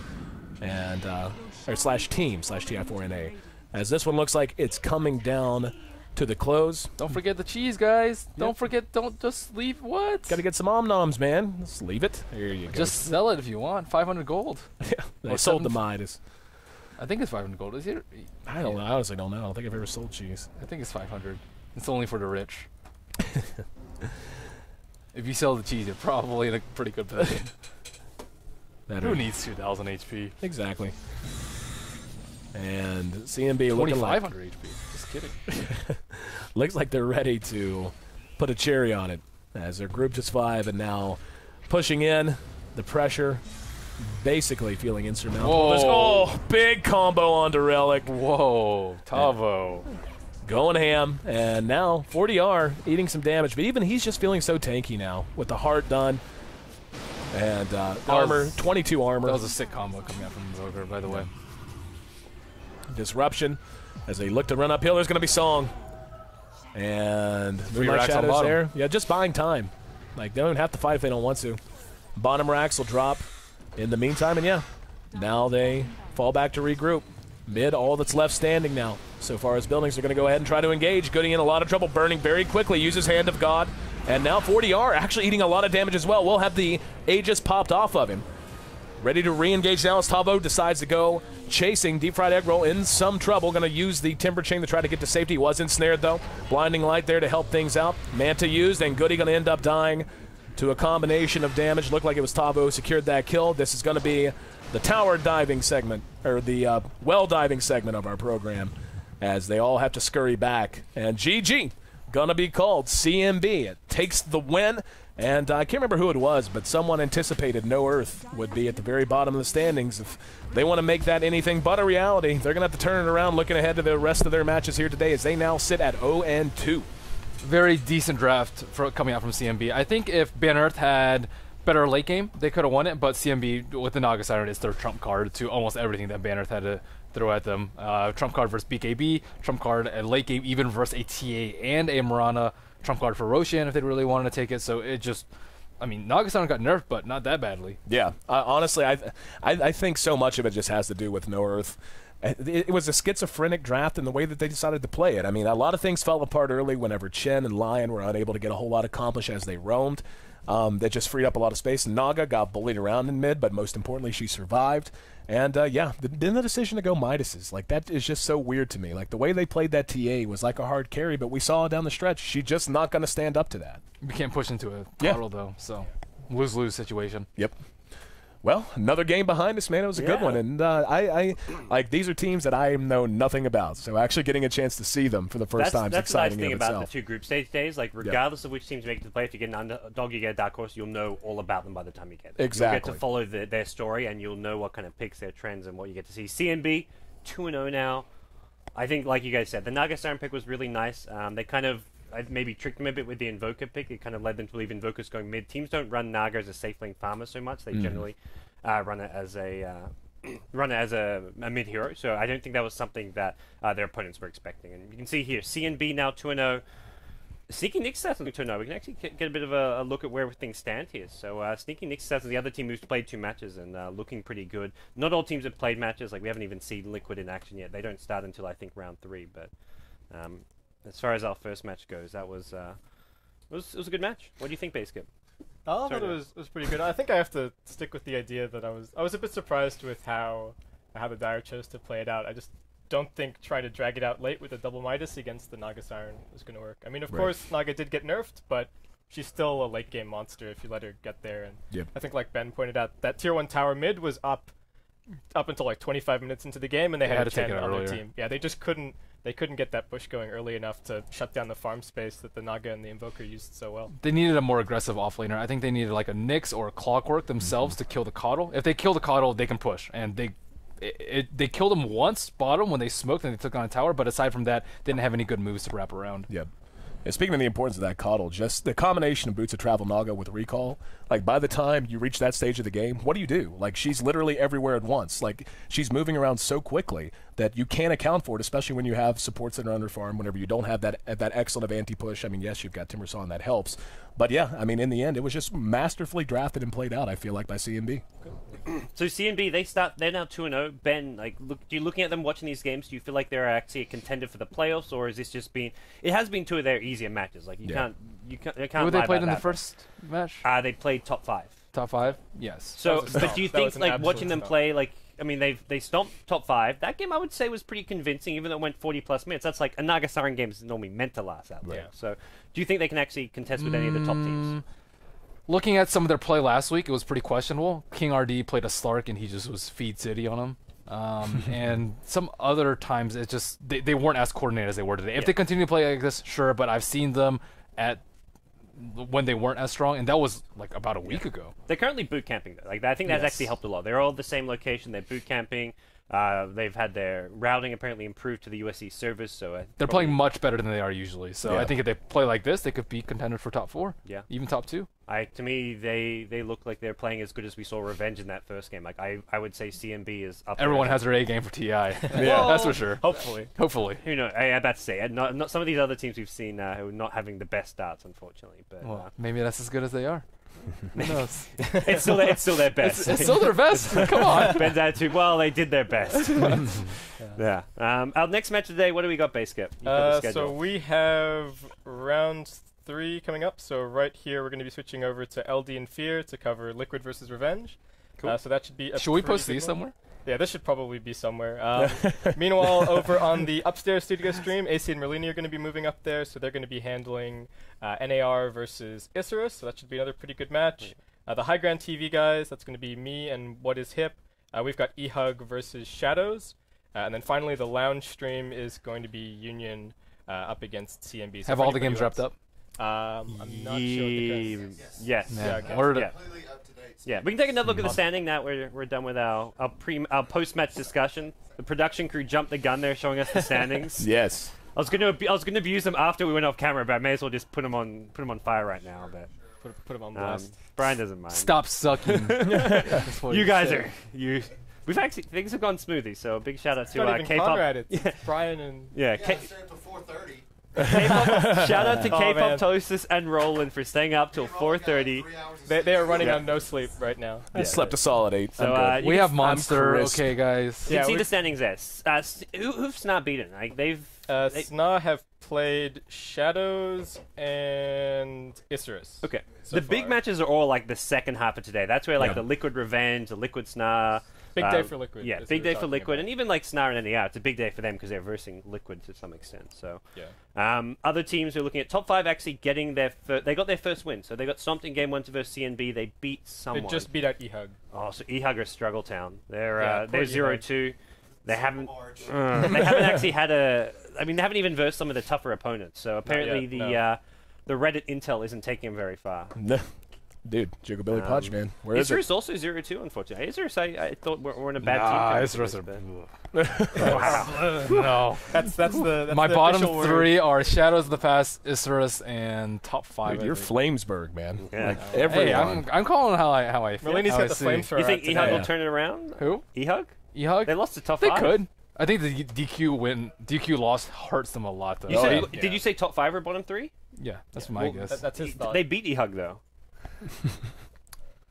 and or /team/TI4NA. As this one looks like it's coming down to the close. Don't forget the cheese, guys. Don't forget, don't just leave what? Got to get some om-noms, man. Let's leave it. There you go. Just sell it if you want. 500 gold. Yeah, they Or sold the 7 Midas. I think it's 500 gold. Is it? I don't know. I honestly don't know. I don't think I've ever sold cheese. I think it's 500. It's only for the rich. If you sell the cheese, you're probably in a pretty good position. Who needs 2,000 HP? Exactly. And CNB looking like 2,500 HP. Just kidding. looks like they're ready to put a cherry on it as they're grouped as 5 and now pushing in the pressure, basically feeling insurmountable. Oh, big combo onto Relic. Whoa, Tavo. Going ham, and now 40R eating some damage, but even he's just feeling so tanky now with the heart done. And armor, 22 armor. That was a sick combo coming out from Zoger, by the way. Disruption as they look to run uphill. There's going to be Song. And Three Moonlight racks on Shadows bottom. there. Yeah, just buying time. Like, they don't have to fight if they don't want to. Bottom racks will drop in the meantime, and yeah, now they fall back to regroup. Mid, all that's left standing now. So far as buildings are going to go ahead and try to engage. Goody in a lot of trouble, burning very quickly, uses Hand of God. And now 40R actually eating a lot of damage as well. We'll have the Aegis popped off of him. Ready to re-engage now as Tavo decides to go chasing Deep Fried Egg Roll in some trouble. Going to use the Timber Chain to try to get to safety. He was ensnared though. Blinding Light there to help things out. Manta used, and Goody going to end up dying to a combination of damage. Looked like it was Tavo who secured that kill. This is going to be the tower diving segment, or the well diving segment of our program, as they all have to scurry back. And GG gonna be called. CNB it takes the win, and I can't remember who it was, but someone anticipated No Earth would be at the very bottom of the standings. If they want to make that anything but a reality, they're gonna have to turn it around looking ahead to the rest of their matches here today, as they now sit at 0-2. Very decent draft coming out from CNB. I think if Ban Earth had better late game, they could have won it, but CNB with the Naga Siren is their trump card to almost everything that Ban Earth had to throw at them. Trump card versus BKB, trump card at late game even versus a TA and a Marana, trump card for Roshan if they really wanted to take it. So it just, I mean, Naga Siren got nerfed, but not that badly. Yeah, honestly, I think so much of it just has to do with No Earth. It was a schizophrenic draft in the way that they decided to play it. I mean, a lot of things fell apart early whenever Chen and Lion were unable to get a whole lot accomplished as they roamed. That just freed up a lot of space. Naga got bullied around in mid, but most importantly, she survived. And yeah, then the decision to go Midas's, like, that is just so weird to me. Like, the way they played that TA was like a hard carry, but we saw down the stretch, she's just not going to stand up to that. We can't push into a throttle though, so lose-lose situation. Yep. Well, another game behind us, man. It was a good one, and I like, these are teams that I know nothing about, so actually getting a chance to see them for the first time is exciting. That's the nice thing in about itself. the 2 group stage days. Like, regardless of which teams make it to the play, if you get an underdog, you get a dark horse, you'll know all about them by the time you get there. Exactly. You'll get to follow their story, and you'll know what kind of picks, their trends, and what you get to see. CNB 2-0 now. I think, like you guys said, the Naga Siren pick was really nice. They kind of maybe tricked them a bit with the Invoker pick. It kind of led them to believe Invoker's going mid. Teams don't run Naga as a safe lane farmer so much. They generally run it as a mid hero. So I don't think that was something that their opponents were expecting. And you can see here, CNB now 2-0. Sneaky Nick Assassins 2-0. We can actually get a bit of a look at where things stand here. So Sneaky Nick Assassins, the other team who's played 2 matches and looking pretty good. Not all teams have played matches. Like, we haven't even seen Liquid in action yet. They don't start until, I think, round 3. But as far as our first match goes, that was it was a good match. What do you think, Baseskip? I thought it was pretty good. I think I have to stick with the idea that I was a bit surprised with how the Dire chose to play it out. don't think trying to drag it out late with a double Midas against the Naga Siren is going to work. I mean, of course, Naga did get nerfed, but she's still a late game monster if you let her get there. And I think, like Ben pointed out, that tier 1 tower mid was up until like 25 minutes into the game, and they had a 10 on their team. Yeah, they just couldn't get that push going early enough to shut down the farm space that the Naga and the Invoker used so well. They needed a more aggressive offlaner. I think they needed like a Nyx or a Clockwork themselves to kill the Coddle. If they kill the Coddle, they can push, and they killed him once bottom when they smoked and they took on a tower, but aside from that, they didn't have any good moves to wrap around. Yep. And speaking of the importance of that Coddle, just the combination of Boots of Travel Naga with Recall, like by the time you reach that stage of the game, what do? Like she's literally everywhere at once. Like she's moving around so quickly that you can't account for it, especially when you have supports that are under farm, whenever you don't have that excellent of anti-push. I mean, yes, you've got Timbersaw and that helps. But yeah, I mean, in the end, it was just masterfully drafted and played out, I feel like, by CNB. So CNB, they're now 2-0. Ben, like, looking at them watching these games, do you feel like they're actually a contender for the playoffs, or is this just been? It has been 2 of their easier matches. Like you can't. Who they played in the first match? They played top 5. Top 5, yes. So, but do you think like watching them play, like, I mean, they stomped top 5. That game I would say was pretty convincing, even though it went 40+ minutes. That's like a Naga Siren game is normally meant to last out there. So, do you think they can actually contest with any of the top teams? Looking at some of their play last week, it was pretty questionable. King RD played a Slark, and he just was feed city on him. And some other times, it just they weren't as coordinated as they were today. If they continue to play like this, sure, but I've seen them at when they weren't as strong, and that was like about a week ago. They're currently boot camping though. Like I think that's actually helped a lot. They're all at the same location. They're boot camping. They've had their routing apparently improved to the USC servers, so they're playing much better than they are usually. So I think if they play like this, they could be contenders for top 4. Yeah, even top 2. To me, they look like they're playing as good as we saw Revenge in that first game. Like I would say CNB is up. Everyone has their A game for TI. That's for sure. Hopefully. Who knows? I'm about to say, not some of these other teams we've seen who are not having the best starts, unfortunately. But maybe that's as good as they are. Who knows? It's still their best. It's still their best. Come on. Ben's attitude. Well, they did their best. Yeah. Our next match today. What do we got, Basecap? So we have round 3 coming up. So right here, we're going to be switching over to LD and Fear to cover Liquid versus Revenge. Cool. So that should be. Should we post these somewhere? Yeah, this should probably be somewhere. Meanwhile, over on the upstairs studio stream, AC and Merlini are going to be moving up there, so they're going to be handling NAR versus Isurus, so that should be another pretty good match. The High Ground TV guys, that's going to be me and What Is Hip. We've got E-Hug versus Shadows. And then finally, the lounge stream is going to be Union up against CNB. So have all the games wrapped up? I'm not sure. Yes. Yeah, okay. Ordered it. Yeah, we can take another look at the standing now. We're done with our post-match discussion. The production crew jumped the gun there, showing us the standings. Yes. I was gonna abuse them after we went off camera, but I may as well just put them on fire right now. But put them on blast. Brian doesn't mind. Stop sucking. You guys are you. We've actually things have gone smoothly. So a big shout out to K-pop. Brian and till 4:30. Shout out to K-pop Toasters and Roland for staying up till 4:30. They are running on no sleep right now. I slept a solid 8. So we have Monster. Okay, guys. You can see the standings there. Who've Sna beaten? Like Sna have played Shadows and Isurus. Okay. The big matches are all like the second half of today. That's where like the Liquid Revenge, the Liquid Sna. Big day for Liquid. Yeah, big day for Liquid, and even like Snar and NER, it's a big day for them because they're versing Liquid to some extent. So, other teams who are looking at top 5 actually getting they got their first win. So they got stomped in game 1 versus CNB. They beat someone. They just beat out E-Hug. Oh, so E-Hug are Struggle Town. They're 0-2. They haven't actually had they haven't even versed some of the tougher opponents. So apparently the Reddit intel isn't taking them very far. No. Dude, Jugabilly Podge, man. Where is it? Isurus also 0-2, unfortunately. Isurus, I thought we're in a bad team. Isurus Wow. No. That's my the bottom official 3 are Shadows of the Past, Isurus, and top 5. Dude, you're Flamesburg, man. Yeah. Like, everyone. Hey, I'm calling how I feel. Merlini's got the flamethrower. You think E-Hug will turn it around? Who? E-Hug? E-Hug? They lost to top They 5. could. I think the DQ loss hurts them a lot, though. Did you say top 5 or bottom 3? Yeah, that's my guess. That's his thought. They beat E-Hug, though.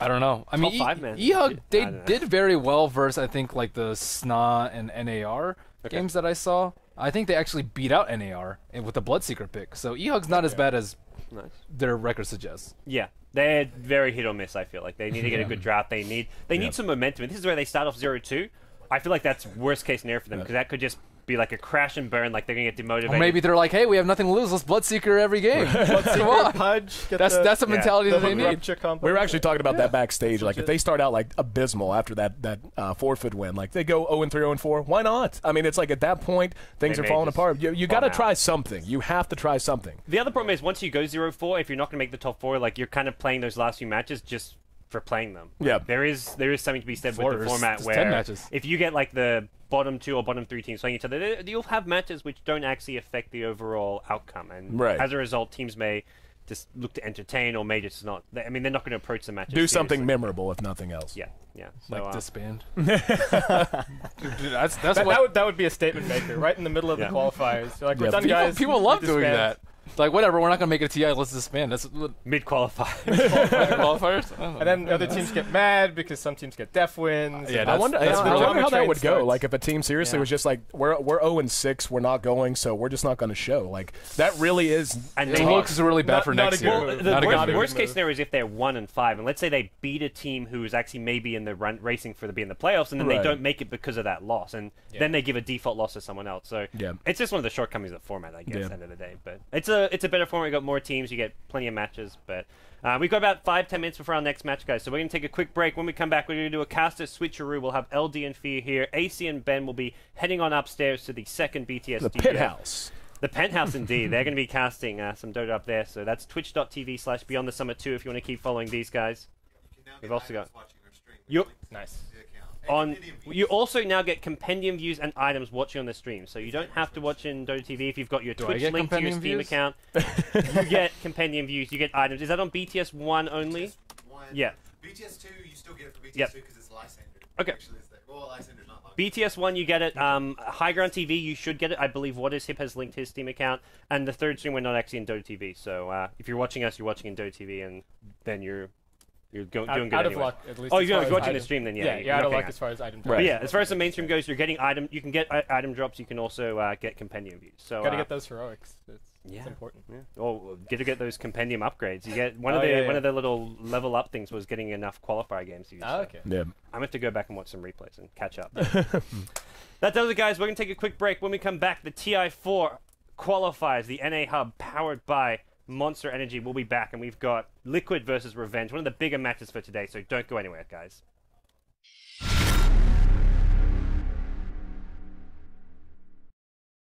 I don't know. I mean, top 5, man. E-Hug, they did very well versus, I think, like the SNA and NAR games that I saw. I think they actually beat out NAR with the Bloodseeker pick. So E-Hug's not as bad as their record suggests. Yeah. They're very hit or miss, I feel like. They need to get a good draft. They need some momentum. And this is where they start off 0-2. I feel like that's worst case scenario for them because that could just be like a crash and burn, like they're gonna get demotivated. Or maybe they're like, hey, we have nothing to lose. Let's Bloodseeker every game. Come on. Pudge, That's a mentality that they need. We were actually talking about that backstage. Like, if they start out like abysmal after that forfeit win, like they go 0-3, 0-4, why not? I mean, it's like at that point things They are may falling just apart. You got to bomb try out. something. You have to try something. The other problem is once you go 0-4, if you're not gonna make the top 4, like you're kind of playing those last few matches just for playing them. Yeah. There is something to be said with the There's format 10 where matches. if you get like the bottom 2 or bottom 3 teams playing each other, you'll have matches which don't actually affect the overall outcome, and Right. as a result, teams may just look to entertain or may just not. I mean, they're not going to approach the matches. Do something seriously. memorable, if nothing else. Yeah, yeah. So, Like disband. Dude, that's That would be a statement maker right in the middle of Yeah. the qualifiers. You're like, we're Yeah, done, guys. People love We doing disband. that. It's like, whatever, we're not going to make it a TI, let's disband. That's mid qualifier. qualifiers. Oh, And then the other teams get mad because some teams get def wins. Yeah, and I wonder, that's I really wonder how train that would go. starts. Like, if a team seriously Yeah. was just like, we're 0-6, we're not going, so we're just not going to show. Like, that really is. And it they looks really bad Not- for not next a good year. move. Well, Not the a good worst move. case scenario is if they're 1-5, and let's say they beat a team who is actually maybe in the racing for be in the playoffs, and then Right. they don't make it because of that loss, and then they give a default loss to someone else. So Yeah. it's just one of the shortcomings of the format, I guess. Yeah. At the end of the day, but it's a better format. We got more teams, you get plenty of matches, but. We've got about 5-10 minutes before our next match, guys, so we're going to take a quick break. When we come back, we're going to do a caster switcheroo. We'll have LD and Fear here. AC and Ben will be heading on upstairs to the second BTS The studio. pit house. The penthouse, indeed. They're going to be casting some Dota up there, so that's twitch.tv/Beyond the Summit 2 if you want to keep following these guys. We've also got you Nice. on. You also now get compendium views and items watching on the stream, so you don't have to watch in Dota TV if you've got your Do I Twitch get link to your compendium Steam views? account. You get compendium views. You get items. Is that on BTS 1 only? Yeah. BTS 2, you still get it for BTS Yep. 2 because it's Lysander. Okay. Actually, it's well, Lysander's not Lysander. BTS 1, you get it. High Ground TV, you should get it. I believe What Is Hip has linked his Steam account. And the third stream, we're not actually in Dota TV. So if you're watching us, you're watching in Dota TV, and then you're doing good Out of anyway. luck, at least. Oh, as you're far as watching the item- stream then, yeah. Yeah, you're you're out not of luck getting as far as item Right. But drops. yeah, as far as the mainstream goes, you're getting item. You can get item drops. You can also get compendium views. So Gotta get those heroics. It's yeah. important. Yeah. Or get those compendium upgrades. You get one of Oh, the yeah, one yeah. of the little level up things was getting enough qualifier games to use. Ah, so okay. Yeah. I'm gonna have to go back and watch some replays and catch up. That does it, guys. We're gonna take a quick break. When we come back, the TI4 qualifiers, the NA Hub powered by Monster Energy. We'll be back, and we've got Liquid versus Revenge, one of the bigger matches for today. So don't go anywhere, guys.